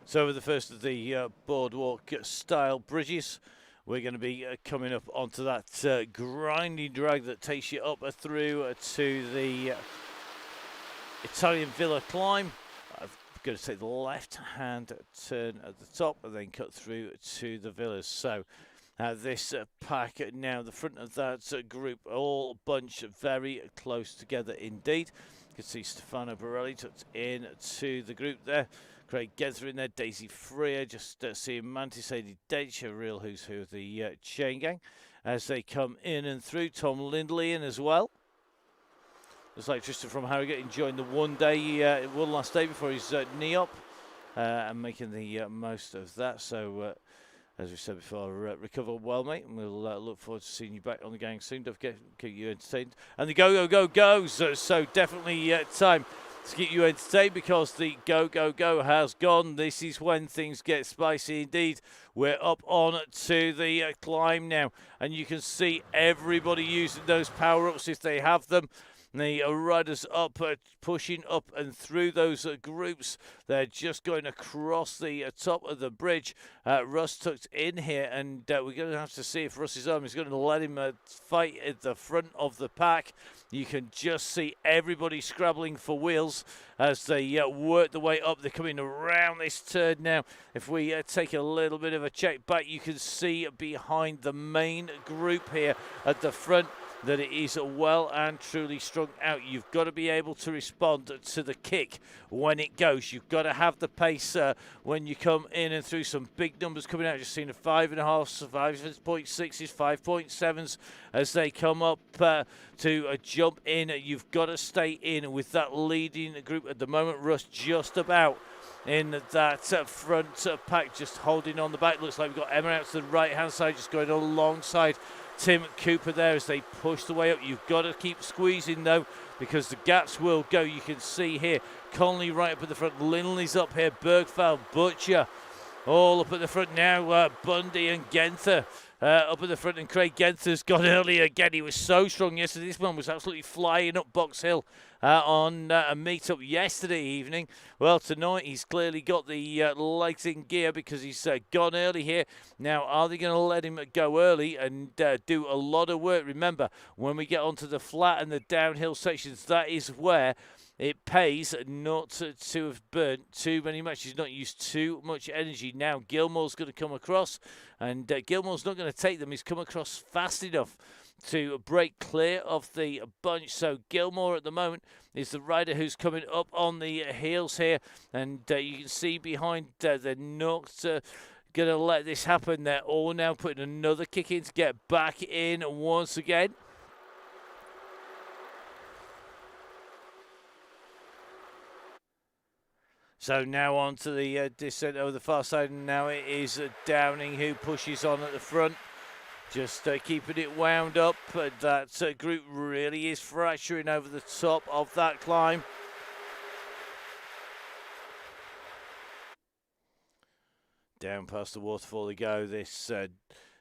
So over the first of the boardwalk style bridges, we're going to be coming up onto that grinding drag that takes you up through to the Italian villa climb. Going to take the left-hand turn at the top and then cut through to the villas. So this pack now, the front of that group, all bunched very close together indeed. You can see Stefano Borelli tucked in to the group there. Craig Gether in there, Daisy Freer, just seeing Mantis, Sadie Dench, a real who's who of the chain gang as they come in and through. Tom Lindley in as well. Looks like Tristan from Harrogate enjoying the one last day before his knee up and making the most of that. So, as we said before, recover well, mate, and we'll look forward to seeing you back on the gang soon. Don't forget, keep you entertained. And the go, go, go goes. So definitely time to keep you entertained because the go, go, go has gone. This is when things get spicy indeed. We're up on to the climb now, and you can see everybody using those power-ups if they have them. The riders up, pushing up and through those groups. They're just going across the top of the bridge. Russ tucked in here, and we're going to have to see if Russ's arm is going to let him fight at the front of the pack. You can just see everybody scrabbling for wheels as they work the way up. They're coming around this turn now. If we take a little bit of a check back, you can see behind the main group here at the front, that it is well and truly strung out. You've got to be able to respond to the kick when it goes. You've got to have the pace when you come in and through. Some big numbers coming out. Just seen a 5.5, 5.6s, 5.7s as they come up to jump in. You've got to stay in with that leading group at the moment. Russ just about in that front pack, just holding on the back. Looks like we've got Emma out to the right hand side, just going alongside Tim Cooper there as they push the way up. You've got to keep squeezing though, because the gaps will go. You can see here Conley right up at the front, Linley's up here, Bergfeld, Butcher all up at the front now. Bundy and Genther up at the front, and Craig Genther's got early again. He was so strong yesterday. This one was absolutely flying up Box Hill on a meet-up yesterday evening. Well, tonight he's clearly got the legs in gear because he's gone early here. Now, are they going to let him go early and do a lot of work? Remember, when we get onto the flat and the downhill sections, that is where it pays not to have burnt too many matches, not used too much energy. Now Gilmore's going to come across, and Gilmore's not going to take them. He's come across fast enough to break clear of the bunch. So Gilmore at the moment is the rider who's coming up on the heels here, and you can see behind they're not going to let this happen. They're all now putting another kick in to get back in once again. So now on to the descent over the far side, and now it is Downing who pushes on at the front, just keeping it wound up. That group really is fracturing over the top of that climb. Down past the waterfall they go. This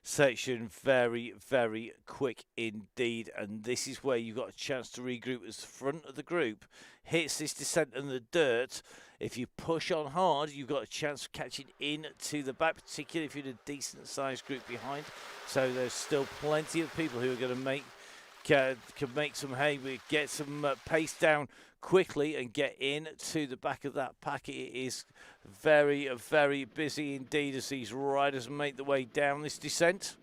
section very, very quick indeed, and this is where you've got a chance to regroup as the front of the group hits this descent in the dirt. If you push on hard, you've got a chance of catching in to the back, particularly if you're in a decent sized group behind. So there's still plenty of people who are going to can make some hay, get some pace down quickly and get in to the back of that pack. It is very, very busy indeed as these riders make their way down this descent.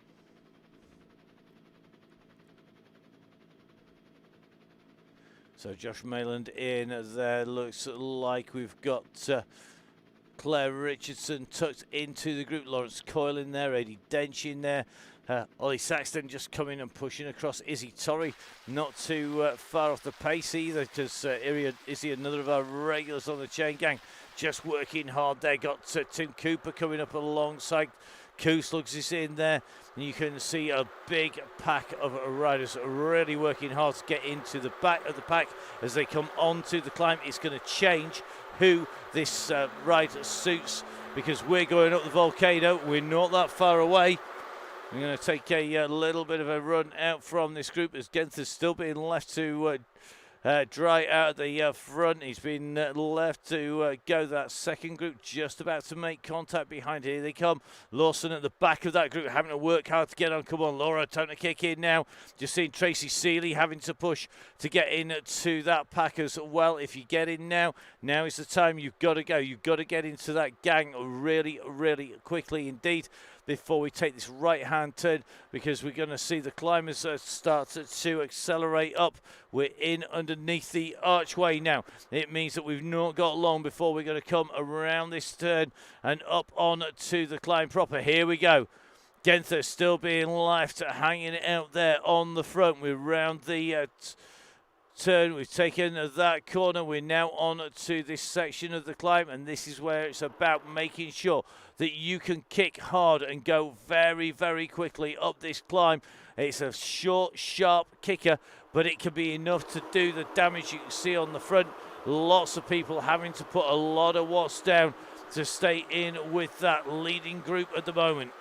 So Josh Mayland in there. Looks like we've got Claire Richardson tucked into the group. Lawrence Coyle in there. Eddie Dench in there. Ollie Saxton just coming and pushing across. Izzy Torrey not too far off the pace either, because Izzy, another of our regulars on the chain gang, just working hard there. Got Tim Cooper coming up alongside. Kooslugs is in there, and you can see a big pack of riders really working hard to get into the back of the pack as they come onto the climb. It's going to change who this ride suits, because we're going up the volcano. We're not that far away. We're going to take a little bit of a run out from this group as Genther's still being left to dry out at the front. He's been left to go that second group, just about to make contact behind. Here they come. Lawson at the back of that group, having to work hard to get on. Come on, Laura, time to kick in now. Just seeing Tracy Seeley having to push to get in to that pack as well. If you get in now is the time. You've got to go. You've got to get into that gang really, really quickly indeed before we take this right-hand turn, because we're going to see the climbers start to accelerate up. We're in underneath the archway now. It means that we've not got long before we're going to come around this turn and up on to the climb proper. Here we go. Genther still being left hanging out there on the front. We're round the turn. We've taken that corner. We're now on to this section of the climb, and this is where it's about making sure that you can kick hard and go very, very quickly up this climb. It's a short, sharp kicker, but it can be enough to do the damage. You can see on the front, lots of people having to put a lot of watts down to stay in with that leading group at the moment.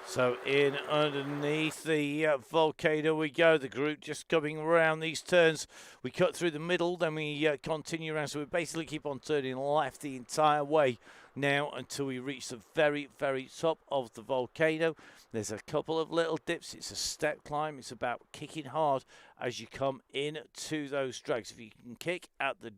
So in underneath the volcano we go. The group just coming around these turns. We cut through the middle, then we continue around. So we basically keep on turning left the entire way now until we reach the very, very top of the volcano. There's a couple of little dips. It's a step climb. It's about kicking hard as you come in to those drags. If you can kick at the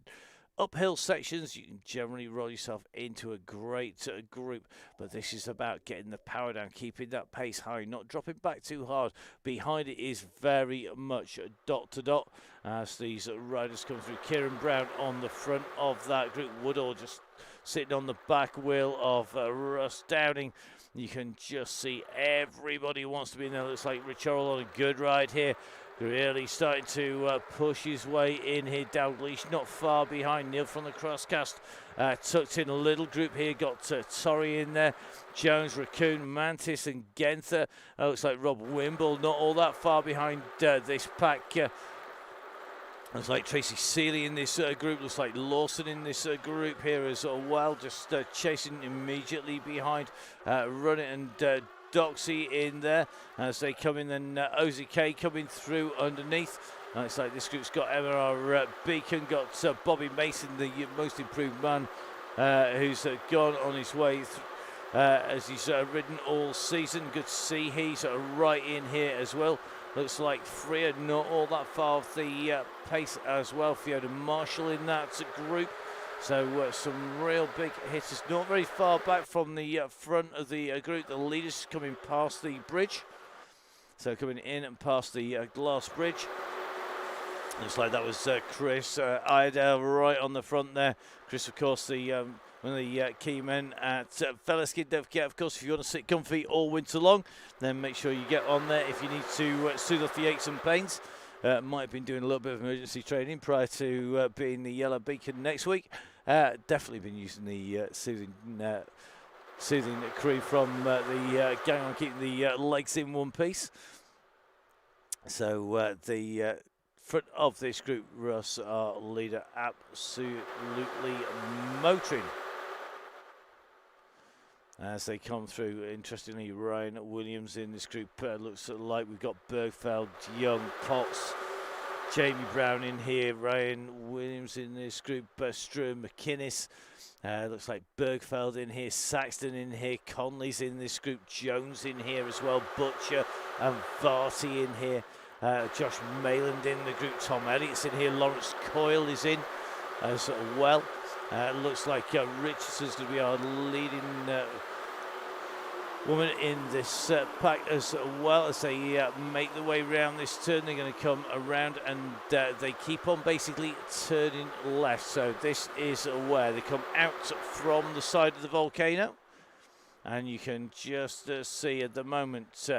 uphill sections, you can generally roll yourself into a great group, but this is about getting the power down, keeping that pace high, not dropping back too hard. Behind it is very much dot to dot as these riders come through. Kieran Brown on the front of that group. Woodall just sitting on the back wheel of Russ Downing. You can just see everybody wants to be in there. Looks like Rich Orrell on a good ride here. Really starting to push his way in here. Dalgleish not far behind. Neil from the Crosscast tucked in a little group here. Got Torrey in there. Jones, Raccoon, Mantis and Genther. Looks like Rob Wimble not all that far behind this pack. Looks like Tracy Seeley in this group. Looks like Lawson in this group here as well. Just chasing immediately behind. Running and Doxy in there as they come in, then OZK coming through underneath. It's like this group's got MRR Beacon, got Bobby Mason, the most improved man, who's gone on his way as he's ridden all season. Good to see he's right in here as well. Looks like Freya not all that far off the pace as well. Fiona Marshall in that group. So some real big hitters, not very far back from the front of the group. The leaders coming past the bridge. So coming in and past the glass bridge. Looks like that was Chris Iredale right on the front there. Chris, of course, the one of the key men at Fellaskin. Don't forget, of course, if you want to sit comfy all winter long, then make sure you get on there if you need to soothe off the aches and pains. Might have been doing a little bit of emergency training prior to being the Yellow Beacon next week. Definitely been using the soothing cream from the gang on keeping the legs in one piece. So the front of this group, Russ, our leader, absolutely motoring as they come through. Interestingly, Ryan Williams in this group. Looks like we've got Bergfeld, Young, Potts, Jamie Brown in here, Ryan Williams in this group, Struan McInnes. Looks like Bergfeld in here, Saxton in here, Conley's in this group, Jones in here as well, Butcher and Varty in here, Josh Mayland in the group, Tom Elliott's in here, Lawrence Coyle is in as well. Looks like Richardson's going to be our leading woman in this pack as well as they make their way around this turn. They're going to come around and they keep on basically turning left. So this is where they come out from the side of the volcano. And you can just see at the moment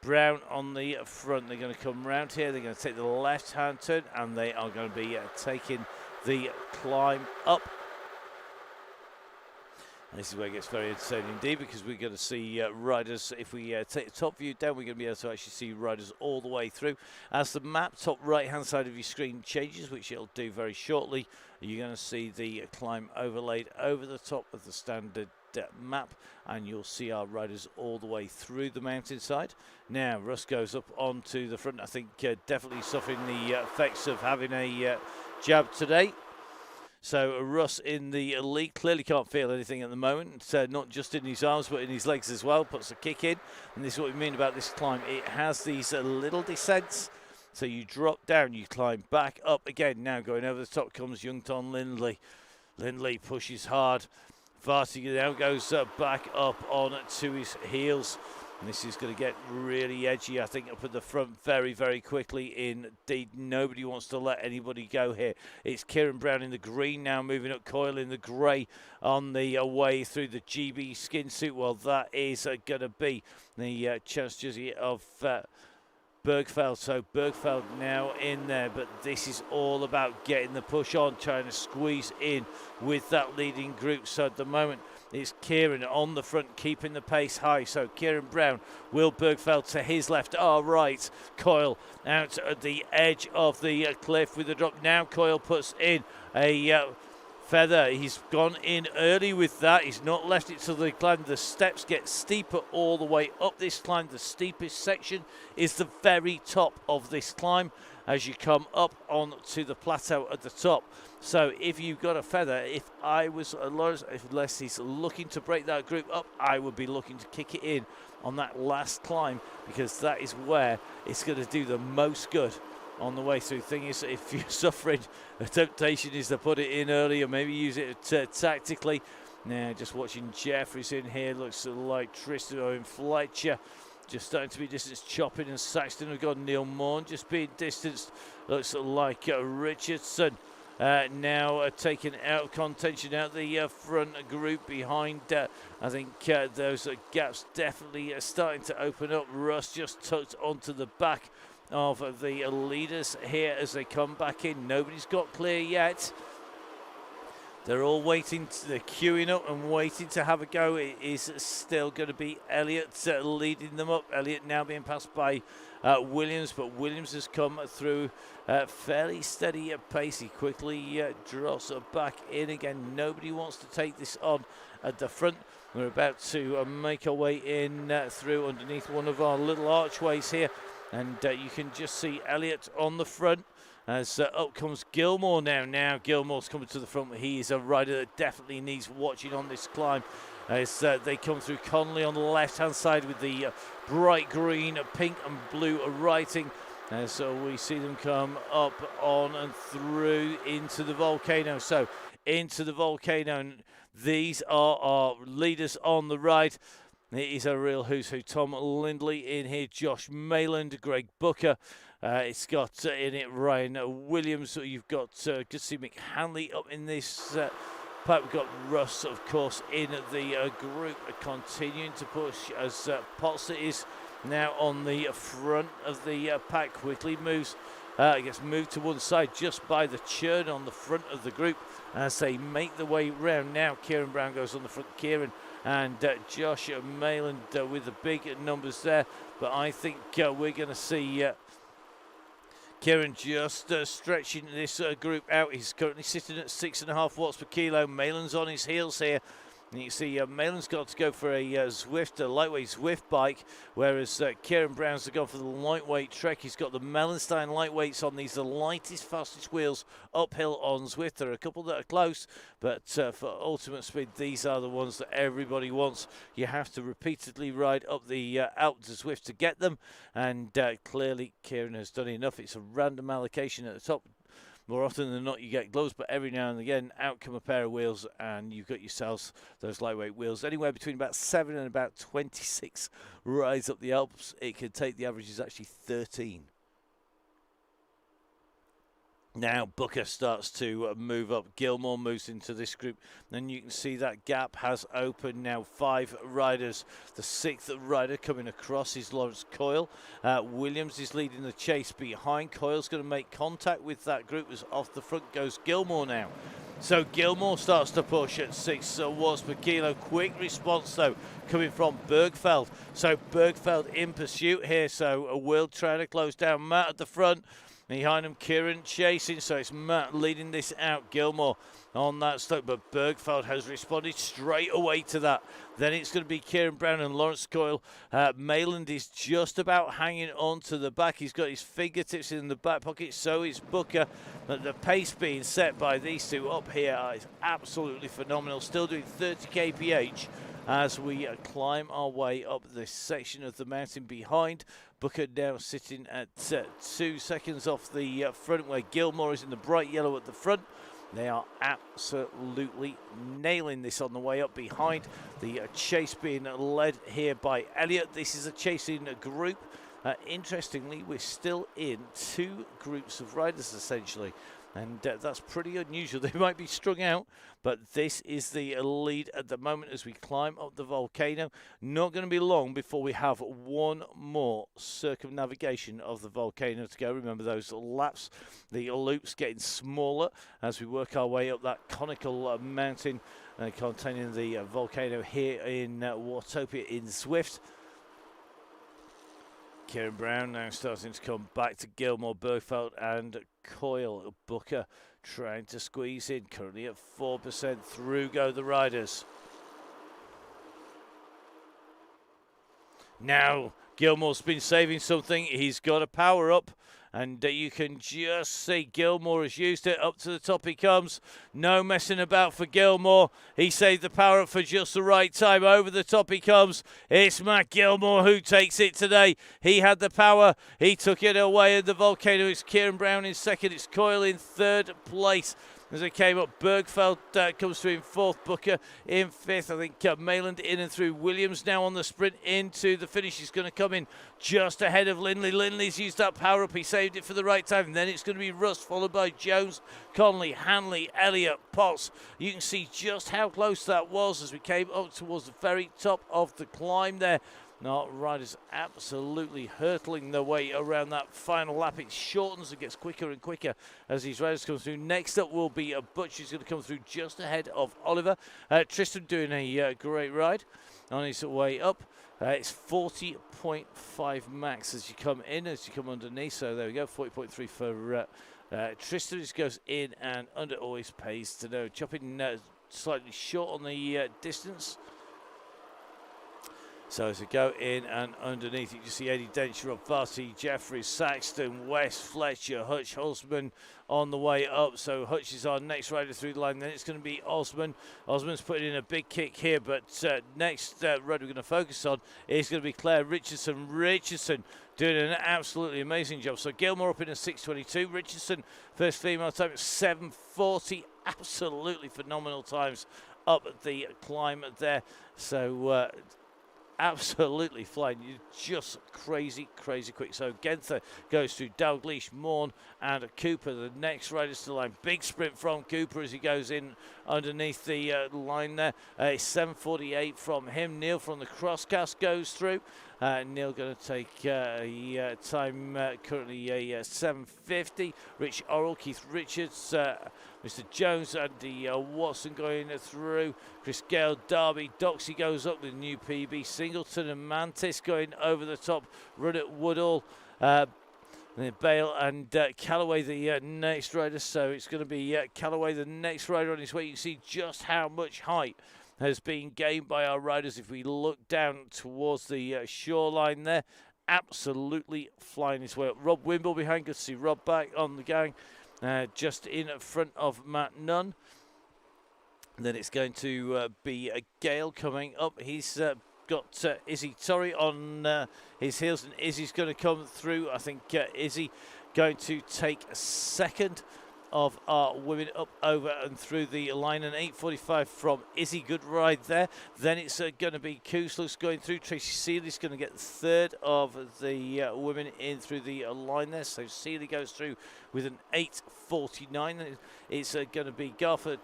Brown on the front. They're going to come round here. They're going to take the left-hand turn and they are going to be taking the climb up. This is where it gets very entertaining indeed, because we're going to see riders. If we take the top view down, we're going to be able to actually see riders all the way through. As the map, top right-hand side of your screen changes, which it'll do very shortly, you're going to see the climb overlaid over the top of the standard map, and you'll see our riders all the way through the mountainside. Now, Russ goes up onto the front. I think definitely suffering the effects of having a jab today. So Russ in the lead, clearly can't feel anything at the moment, not just in his arms but in his legs as well, puts a kick in. And this is what we mean about this climb. It has these little descents, so you drop down, you climb back up again. Now going over the top comes Youngton Lindley. Lindley pushes hard. Varty now goes back up on to his heels. And this is going to get really edgy, I think, up at the front very, very quickly indeed. Nobody wants to let anybody go here. It's Kieran Brown in the green now, moving up, Coyle in the grey on the way through the GB skin suit. Well, that is going to be the chance jersey of Bergfeld. So Bergfeld now in there, but this is all about getting the push on, trying to squeeze in with that leading group. So at the moment, it's Kieran on the front, keeping the pace high. So Kieran Brown, Will Bergfeld to his left, right. Coyle out at the edge of the cliff with the drop. Now Coyle puts in a feather. He's gone in early with that. He's not left it to the climb. The steps get steeper all the way up this climb. The steepest section is the very top of this climb as you come up onto the plateau at the top. So if you've got a feather, if I was Lawrence, unless he's looking to break that group up, I would be looking to kick it in on that last climb, because that is where it's going to do the most good on the way through. Thing is, if you're suffering, a temptation is to put it in earlier, maybe use it tactically. Now, just watching Jeffries in here, looks like Tristan and Fletcher just starting to be distanced. Chopping and Saxton have got Neil Morn just being distanced. Looks like Richardson now taken out of contention out the front group behind. I think those gaps definitely starting to open up. Russ just tucked onto the back of the leaders here as they come back in. Nobody's got clear yet. They're all waiting, they're queuing up and waiting to have a go. It is still going to be Elliott leading them up. Elliott now being passed by Williams, but Williams has come through fairly steady at pace. He quickly drops back in again. Nobody wants to take this on at the front. We're about to make our way in through underneath one of our little archways here, and you can just see Elliott on the front. As up comes Gilmore now. Now Gilmore's coming to the front. He is a rider that definitely needs watching on this climb. As they come through Connolly on the left-hand side with the bright green, pink and blue writing. So we see them come up on and through into the volcano. So into the volcano. And these are our leaders on the right. It is a real who's who. Tom Lindley in here, Josh Mayland, Greg Booker. It's got in it Ryan Williams. You've got Gussie McHanley up in this pack. We've got Russ, of course, in the group, continuing to push as Potts is now on the front of the pack. Quickly moves, gets moved to one side just by the churn on the front of the group as they make the way round. Now Kieran Brown goes on the front. Kieran and Josh Mayland with the big numbers there. But I think we're going to see Kieran just stretching this group out. He's currently sitting at 6.5 watts per kilo. Mayland's on his heels here. And you see Mayland's got to go for a Zwift, a lightweight Zwift bike, whereas Kieran Brown's gone for the lightweight Trek. He's got the Mellenstein lightweights on. These are the lightest, fastest wheels uphill on Zwift. There are a couple that are close, but for ultimate speed, these are the ones that everybody wants. You have to repeatedly ride up the Alp to Zwift to get them, and clearly Kieran has done enough. It's a random allocation at the top. More often than not, you get gloves, but every now and again, out come a pair of wheels, and you've got yourselves those lightweight wheels. Anywhere between about 7 and about 26 rides up the Alps. It can take, the average is actually 13. Now Booker starts to move up. Gilmore moves into this group. Then you can see that gap has opened now. 5 riders. The 6th rider coming across is Lawrence Coyle. Williams is leading the chase behind. Coyle's going to make contact with that group as off the front goes Gilmore now. So Gilmore starts to push at 6 watts per kilo. Quick response though coming from Bergfeld. So Bergfeld in pursuit here. So a Will trying to close down Matt at the front. Behind him, Kieran chasing, so it's Matt leading this out. Gilmore on that slope, but Bergfeld has responded straight away to that. Then it's going to be Kieran Brown and Lawrence Coyle. Mayland is just about hanging on to the back. He's got his fingertips in the back pocket, so is Booker. But the pace being set by these two up here is absolutely phenomenal. Still doing 30 kph. As we climb our way up this section of the mountain behind. Booker now sitting at 2 seconds off the front, where Gilmore is in the bright yellow at the front. They are absolutely nailing this on the way up behind. The chase being led here by Elliott. This is a chasing group. Interestingly, we're still in 2 groups of riders essentially. And that's pretty unusual. They might be strung out, but this is the lead at the moment as we climb up the volcano. Not going to be long before we have one more circumnavigation of the volcano to go. Remember those laps, the loops getting smaller as we work our way up that conical mountain containing the volcano here in Watopia in Zwift. Kieran Brown now starting to come back to Gilmore, Bergfeld and Coyle. Booker trying to squeeze in, currently at 4%. Through go the riders. Now Gilmore's been saving something. He's got a power up And you can just see Gilmore has used it. Up to the top he comes. No messing about for Gilmore. He saved the power up for just the right time. Over the top he comes. It's Matt Gilmore who takes it today. He had the power. He took it away in the Volcano. It's Kieran Brown in second. It's Coyle in third place. As it came up, Bergfeld comes through in fourth, Booker in fifth. I think Mayland in and through. Williams now on the sprint into the finish. He's going to come in just ahead of Lindley. Lindley's used that power up. He saved it for the right time. And then it's going to be Rust, followed by Jones, Conley, Hanley, Elliott, Potts. You can see just how close that was as we came up towards the very top of the climb there. No, riders absolutely hurtling their way around that final lap. It shortens and gets quicker and quicker as these riders come through. Next up will be Butch, who's going to come through just ahead of Oliver. Tristan doing a great ride on his way up. It's 40.5 max as you come in, as you come underneath. So there we go, 40.3 for Tristan. Just goes in and under, always pays to know. Chopping slightly short on the distance. So as we go in and underneath, you can see Eddie Dencher up, Varty, Jeffries, Saxton, West, Fletcher, Hutch, Holzman on the way up. So Hutch is our next rider through the line. Then it's going to be Osman. Osman's putting in a big kick here, but next rider we're going to focus on is going to be Claire Richardson. Richardson doing an absolutely amazing job. So Gilmore up in a 6:22. Richardson, first female time at 7:40. Absolutely phenomenal times up the climb there. So absolutely flying. You're just crazy quick. So Genther goes through Dalgleish, Morn and Cooper, the next riders to the line. Big sprint from Cooper as he goes in underneath the line there. 7:48 from him. Neil from the Crosscast goes through. Neil going to take a time currently a 7:50. Rich Orrell, Keith Richards, Mr. Jones, Andy Watson going through. Chris Gale, Derby, Doxy goes up with a new PB. Singleton and Mantis going over the top. Run at Woodall. Bale and Callaway the next rider. So it's going to be Callaway the next rider on his way. You can see just how much height has been gained by our riders. If we look down towards the shoreline there, absolutely flying his way up. Rob Wimble behind. Good to see Rob back on the gang. Just in front of Matt Nunn. Then it's going to be Gale coming up. He's got Izzy Torrey on his heels, and Izzy's going to come through. I think Izzy going to take a second of our women up over and through the line. And 8:45 from Izzy. Good ride there. Then it's going to be Kuslus going through. Tracy Seeley's going to get the third of the women in through the line there. So Seeley goes through with an 8:49. It's going to be Garford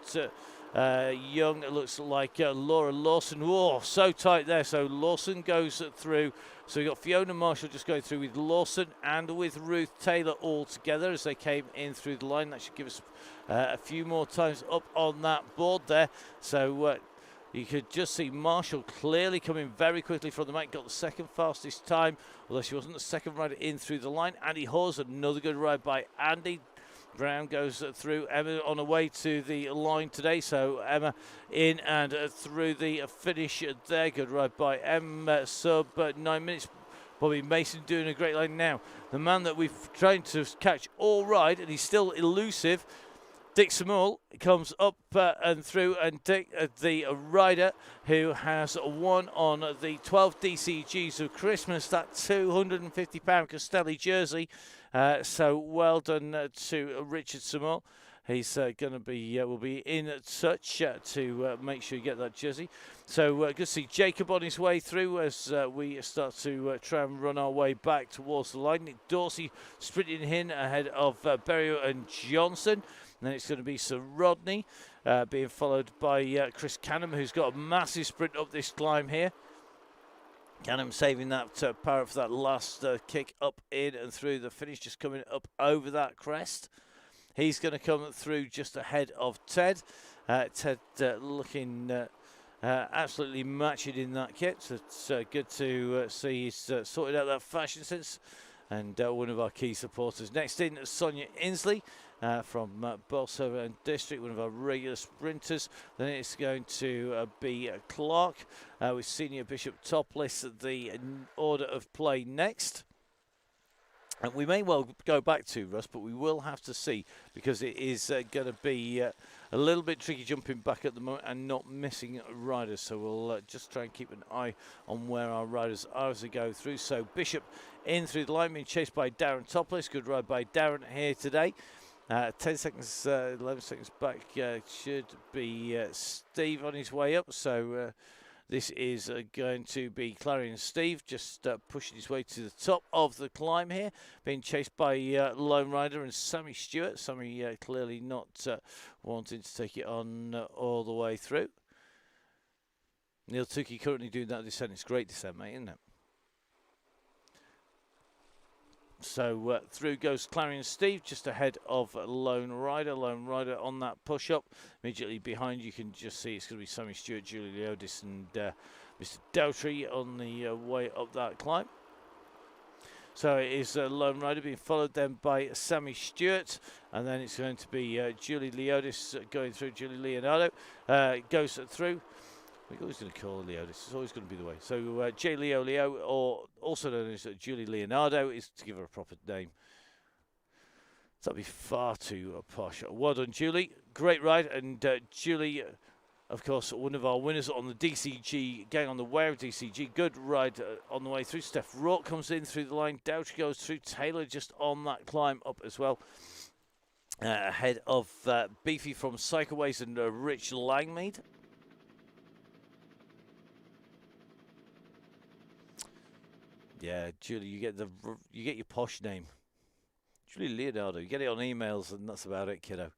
Young. It looks like Laura Lawson. Whoa, so tight there. So Lawson goes through. So we've got Fiona Marshall just going through with Lawson and with Ruth Taylor all together as they came in through the line. That should give us a few more times up on that board there. So you could just see Marshall clearly coming very quickly from the back. Got the second fastest time, although she wasn't the second rider in through the line. Andy Hawes, another good ride by Andy. Brown goes through. Emma on the way to the line today. So Emma in and through the finish there. Good ride by Emma. Sub 9 minutes. Bobby Mason doing a great line now. The man that we've tried to catch all ride, and he's still elusive. Dick Samul comes up and through, and Dick, the rider who has won on the 12 DCGs of Christmas, that £250 Castelli jersey. So well done to Richard Samul. He's going to be, will be in touch to make sure you get that jersey. So good to see Jacob on his way through as we start to try and run our way back towards the line. Nick Dorsey sprinting in ahead of Berrio and Johnson. And then it's going to be Sir Rodney being followed by Chris Canham, who's got a massive sprint up this climb here. Canham saving that power for that last kick up in and through the finish, just coming up over that crest. He's going to come through just ahead of Ted. Ted looking absolutely matching in that kit. So it's good to see he's sorted out that fashion sense. And one of our key supporters. Next in, Sonia Inslee from Bolsover and District, one of our regular sprinters. Then it's going to be Clark with Senior Bishop Topless, the order of play next. And we may well go back to Russ, but we will have to see, because it is going to be a little bit tricky jumping back at the moment and not missing riders. So we'll just try and keep an eye on where our riders are as they go through. So Bishop in through the line, being chased by Darren Topless. Good ride by Darren here today. 10 seconds, 11 seconds back should be Steve on his way up. So this is going to be Clarion Steve, just pushing his way to the top of the climb here, being chased by Lone Rider and Sammy Stewart. Sammy clearly not wanting to take it on all the way through. Neil Tukey currently doing that descent. It's great descent, mate, isn't it? So through goes Clarion Steve, just ahead of Lone Rider. Lone Rider on that push-up. Immediately behind you can just see it's going to be Sammy Stewart, Julie Leodis and Mr. Dowtree on the way up that climb. So it is Lone Rider being followed then by Sammy Stewart. And then it's going to be Julie Leodis going through. Julie Leonardo goes through. We're always going to call her Leodis. It's always going to be the way. So J. Leo, or also known as Julie Leonardo, is to give her a proper name. That'd be far too posh. Well done, Julie. Great ride. And Julie, of course, one of our winners on the DCG gang on the way of DCG. Good ride on the way through. Steph Rourke comes in through the line. Douch goes through. Taylor just on that climb up as well. Ahead of Beefy from Cycleways and Rich Langmead. Yeah, Julie, you get your posh name, Julie Leonardo. You get it on emails, and that's about it, kiddo.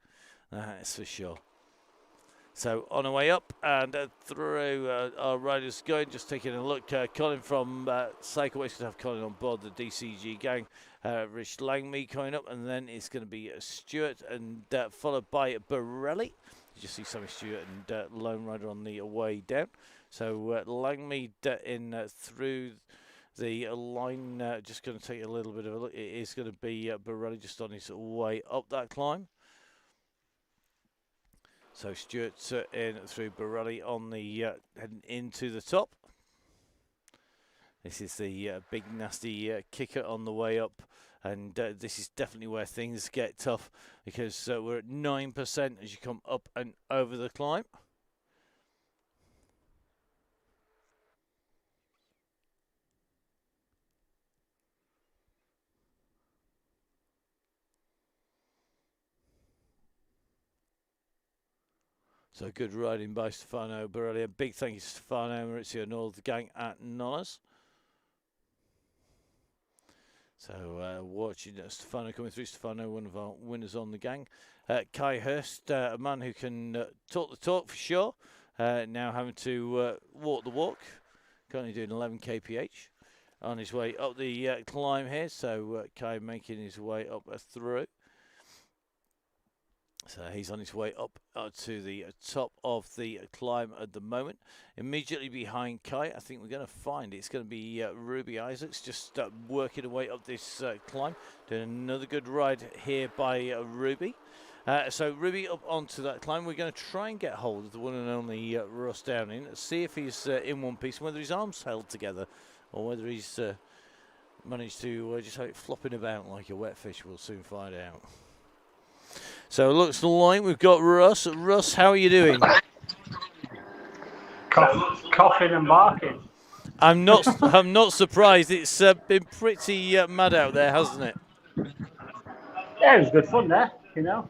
That's for sure. So on our way up and through our riders going, just taking a look. Colin from Cycleways could have Colin on board the DCG gang. Rich Langmead coming up, and then it's going to be Stewart, and followed by Borelli. You just see Sammy Stewart and Lone Rider on the way down. So Langmead in through the line, just going to take a little bit of a look. It is going to be Borelli just on his way up that climb. So Stewart in through Borelli on the heading into the top. This is the big nasty kicker on the way up, and this is definitely where things get tough, because we're at 9% as you come up and over the climb. So good riding by Stefano Borelli. A big thank you to Stefano, Maurizio, and all the gang at Nollas. So watching Stefano coming through. Stefano, one of our winners on the gang. Kai Hurst, a man who can talk the talk for sure. Now having to walk the walk. Currently doing 11 kph on his way up the climb here. So Kai making his way up through. So he's on his way up to the top of the climb at the moment. Immediately behind Kai, I think we're going to find it's going to be Ruby Isaacs, just working her way up this climb. Doing another good ride here by Ruby. So Ruby up onto that climb. We're going to try and get hold of the one and only Russ Downing. See if he's in one piece, whether his arms held together or whether he's managed to just have it flopping about like a wet fish. We'll soon find out. So it looks like we've got Russ. Russ, how are you doing? Coughing and barking. I'm not surprised. It's been pretty mad out there, hasn't it? Yeah, it was good fun there. You know,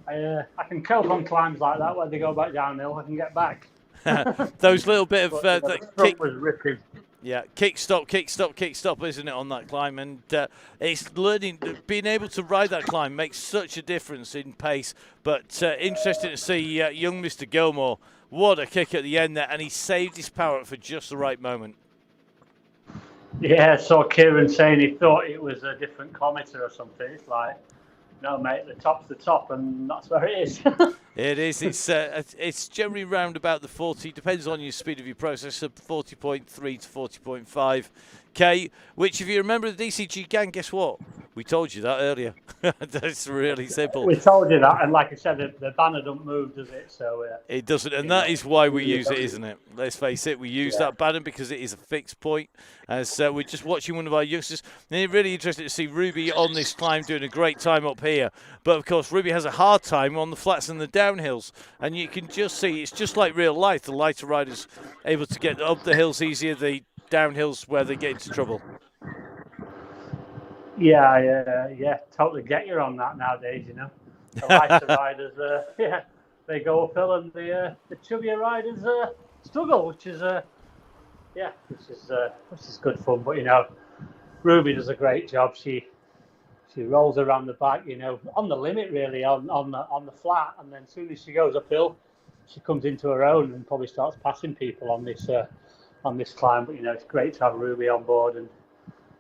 I can cope on climbs like that where they go back downhill. I can get back. Those little bit of the kick was ripping. Yeah, kick stop, isn't it, on that climb? And it's being able to ride that climb makes such a difference in pace. But interesting to see young Mr. Gilmore. What a kick at the end there, and he saved his power for just the right moment. Yeah, I saw Kieran saying he thought it was a different kilometre or something. It's like, no, mate, the top's the top, and that's where it is. It is. It's generally round about the 40. Depends on your speed of your processor. 40.3 to 40.5 k. Which, if you remember the DCG gang, guess what? We told you that earlier. That's really simple. We told you that, and like I said, the banner don't move, does it? So It doesn't, and that is why we use it, don't. isn't it? Let's face it, we use that banner because it is a fixed point. As we're just watching one of our youngsters, and it's really interesting to see Ruby on this climb doing a great time up here. But of course, Ruby has a hard time on the flats and the downhills, and you can just see it's just like real life. The lighter riders able to get up the hills easier, the downhills where they get into trouble. Yeah, totally get you on that nowadays. You know, the lighter riders, they go uphill, and the chubbier riders struggle, which is good fun. But you know, Ruby does a great job. She rolls around the back, you know, on the limit really, on the flat, and then as soon as she goes uphill, she comes into her own and probably starts passing people on this climb. But you know, it's great to have Ruby on board, and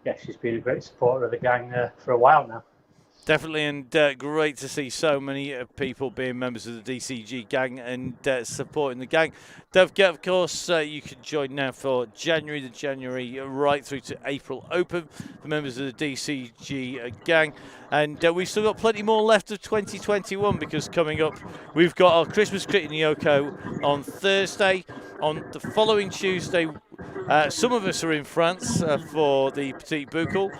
yeah, she's been a great supporter of the gang for a while now. Definitely, and great to see so many people being members of the DCG gang and supporting the gang. Don't forget, of course, you can join now for January right through to April Open for members of the DCG gang. And we've still got plenty more left of 2021 because coming up, we've got our Christmas Crit in Yoko on Thursday. On the following Tuesday, some of us are in France for the Petite Boucle.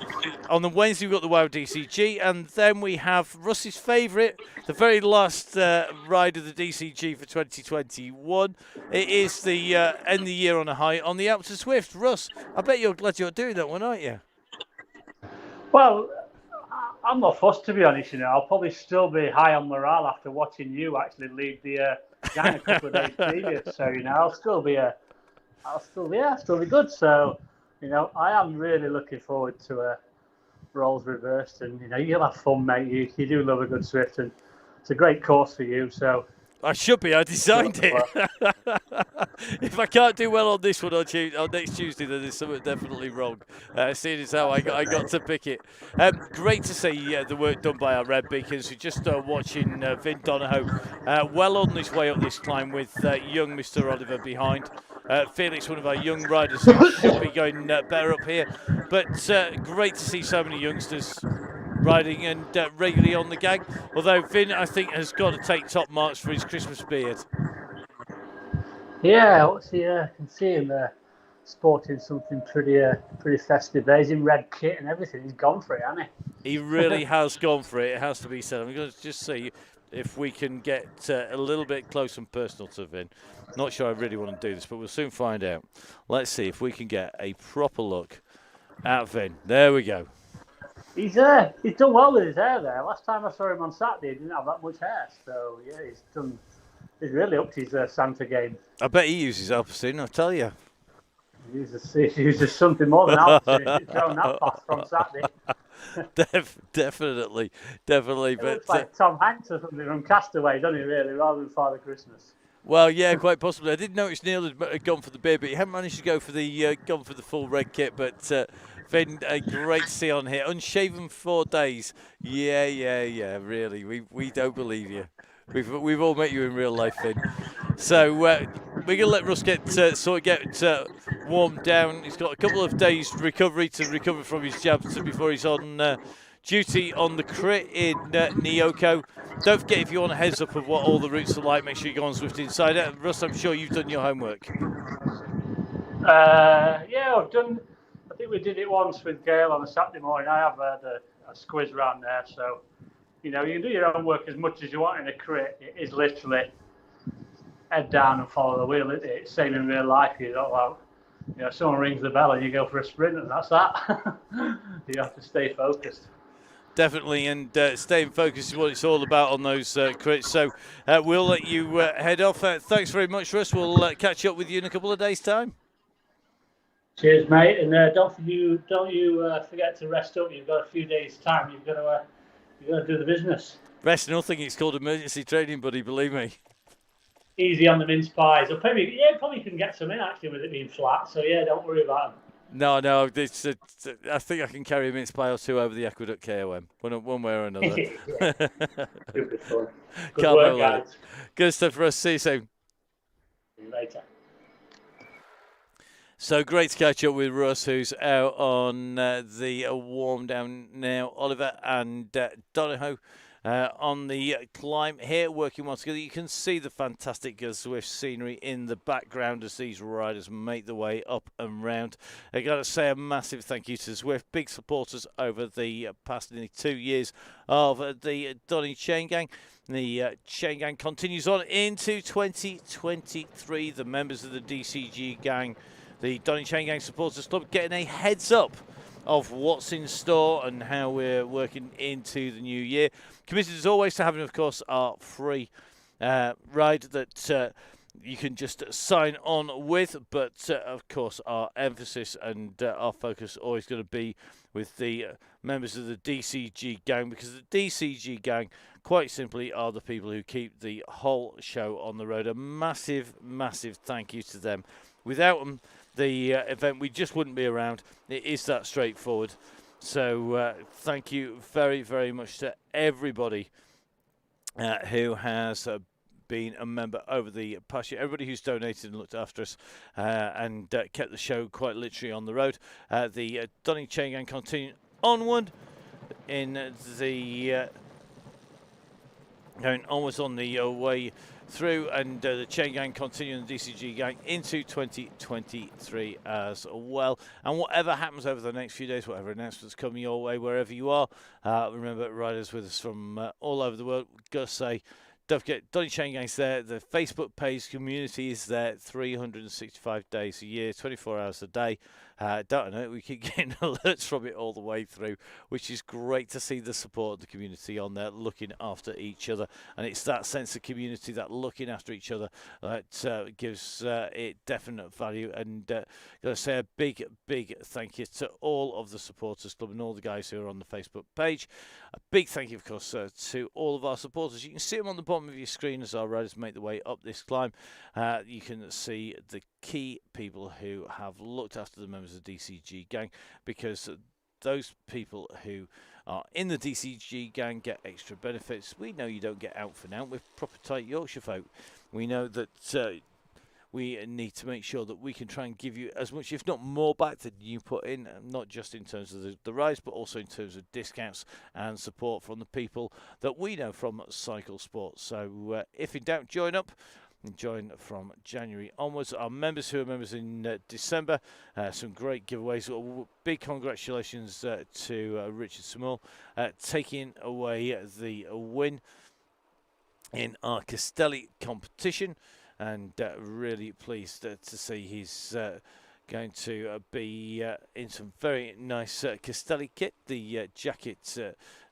On the Wednesday, we've got the WoW DCG, and then we have Russ's favourite, the very last ride of the DCG for 2021. It is the end the year on a high on the Alps of Swift. Russ, I bet you're glad you're doing that one, aren't you? Well, I'm not fussed, to be honest. You know, I'll probably still be high on morale after watching you actually lead the gang a couple of days previous. So you know, I'll still be good. So you know, I am really looking forward to roles reversed, and you know, you'll have fun, mate. You do love a good Swift, and it's a great course for you. So I should be. I designed it. If I can't do well on this one on next Tuesday, then there's something definitely wrong. Seeing as how I got to pick it. Great to see the work done by our Red Beacons. We're just watching Vin Donahoe well on his way up this climb with young Mr. Oliver behind. Felix, one of our young riders, who should be going better up here. But great to see so many youngsters riding and regularly on the gang. Although Vin, I think, has got to take top marks for his Christmas beard. Yeah, I can see him sporting something pretty festive there. He's in red kit and everything. He's gone for it, hasn't he? He really has gone for it. It has to be said. I'm going to just see if we can get a little bit close and personal to Vin. Not sure I really want to do this, but we'll soon find out. Let's see if we can get a proper look at Vin. There we go. He's done well with his hair there. Last time I saw him on Saturday, he didn't have that much hair. So yeah, he's really upped his Santa game. I bet he uses Alpecin, I'll tell you. He uses something more than Alpecin. He's thrown that past from Saturday. Definitely. It looks like Tom Hanks or something from Castaway, doesn't he, really, rather than Father Christmas? Well, yeah, quite possibly. I did notice Neil had gone for the beard, but he hadn't managed to go for the full red kit. But Finn, great to see on here. Unshaven 4 days. Yeah. Really, we don't believe you. We've all met you in real life, Finn. So we're gonna let Russ get warmed down. He's got a couple of days to recover from his jabs before he's on duty on the crit in Nyoko. Don't forget, if you want a heads up of what all the routes are like, make sure you go on Swift Insider. Russ, I'm sure you've done your homework. Yeah, I've done. I think we did it once with Gail on a Saturday morning. I have had a squiz around there, so you know, you can do your own work as much as you want in a crit. It is literally head down and follow the wheel. It's same in real life. You don't allow, you know, someone rings the bell and you go for a sprint, and that's that. You have to stay focused. Definitely, and staying focused is what it's all about on those crits. So we'll let you head off. Thanks very much, Russ. We'll catch up with you in a couple of days' time. Cheers, mate, and don't you forget to rest up. You've got a few days' time. You've got to do the business. Rest nothing. It's called emergency training, buddy. Believe me. Easy on the mince pies. Or probably can get some in actually with it being flat. So yeah, don't worry about them. No. I think I can carry a mince pie or two over the Aqueduct KOM, one way or another. Should be fun. Good work, guys. Good stuff for us. See you soon. See you later. So great to catch up with Russ, who's out on the warm down now. Oliver and Donahoe on the climb here, working well together. You can see the fantastic Zwift scenery in the background as these riders make their way up and round. I got to say a massive thank you to Zwift, big supporters over the past nearly 2 years of the Donny Chain Gang. The Chain Gang continues on into 2023. The members of the DCG gang, the Donny Chain Gang Supporters Club, getting a heads up of what's in store and how we're working into the new year. Committed as always to having, of course, our free ride that you can just sign on with, but of course our emphasis and our focus always going to be with the members of the DCG gang, because the DCG gang quite simply are the people who keep the whole show on the road. A massive thank you to them. Without them, the event, we just wouldn't be around. It is that straightforward. So thank you very much to everybody who has been a member over the past year, everybody who's donated and looked after us and kept the show quite literally on the road. The Donny Chain Gang continue onward in the going almost on the way through, and the Chain Gang continuing the DCG gang into 2023 as well. And whatever happens over the next few days, whatever announcements come your way, wherever you are, remember, riders with us from all over the world, gotta say, don't forget, Donny Chain Gang's there. The Facebook page community is there 365 days a year, 24 hours a day. Don't know, we keep getting alerts from it all the way through, which is great to see the support of the community on there looking after each other. And it's that sense of community, that looking after each other, that gives it definite value. And got to say a big thank you to all of the supporters club and all the guys who are on the Facebook page. A big thank you, of course, to all of our supporters. You can see them on the bottom of your screen as our riders make their way up this climb. You can see the key people who have looked after the members of the DCG gang, because those people who are in the DCG gang get extra benefits. We know you don't get out for now with proper tight Yorkshire folk. We know that we need to make sure that we can try and give you as much, if not more, back than you put in, not just in terms of the rides, but also in terms of discounts and support from the people that we know from cycle sports. So if in doubt, join up. Join from January onwards. Our members who are members in December, some great giveaways. Big congratulations to Richard Small taking away the win in our Castelli competition, and really pleased to see he's going to be in some very nice Castelli kit. The jacket,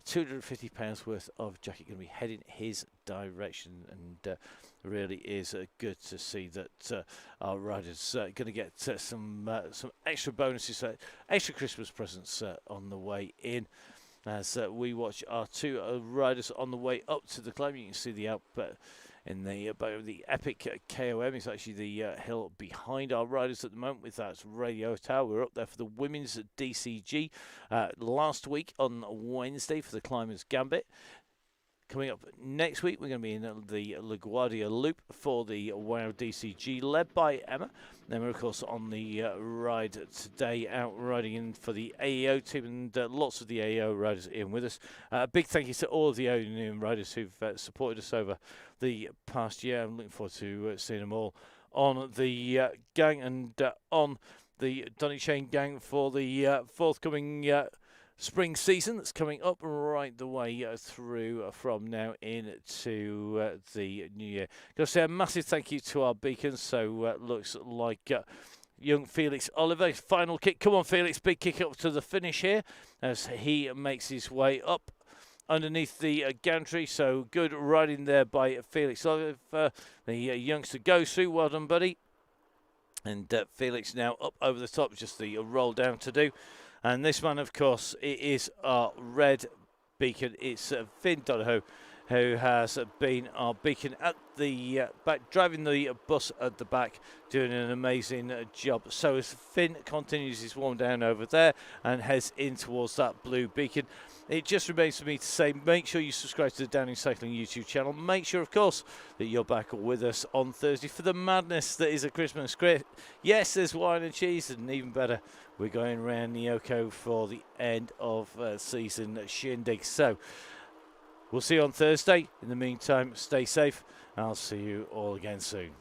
£250 worth of jacket, going to be heading his direction, and really is good to see that our riders going to get some extra bonuses, extra Christmas presents on the way in. As we watch our two riders on the way up to the climb, you can see the Alp in the epic KOM. It's actually the hill behind our riders at the moment with that radio tower. We're up there for the women's DCG last week on Wednesday for the Climbers Gambit. Coming up next week, we're going to be in the LaGuardia Loop for the WOW DCG, led by Emma. Then we're, of course, on the ride today, out riding in for the AEO team, and lots of the AEO riders in with us. A big thank you to all of the AEO riders who've supported us over the past year. I'm looking forward to seeing them all on the gang and on the Donny Chain Gang for the forthcoming spring season that's coming up right the way through from now into the new year. Got to say a massive thank you to our beacons. So looks like young Felix Oliver, final kick. Come on, Felix, big kick up to the finish here as he makes his way up underneath the gantry. So good riding there by Felix Oliver. The youngster goes through. Well done, buddy. And Felix now up over the top, just the roll down to do. And this one, of course, it is our red beacon. It's Finn Donahoe who has been our beacon at the back, driving the bus at the back, doing an amazing job. So as Finn continues his warm down over there and heads in towards that blue beacon, it just remains for me to say, make sure you subscribe to the Downing Cycling YouTube channel. Make sure, of course, that you're back with us on Thursday for the madness that is a Christmas crit. Yes, there's wine and cheese, and even better, we're going around Nyoko for the end of season shindig. So we'll see you on Thursday. In the meantime, stay safe, and I'll see you all again soon.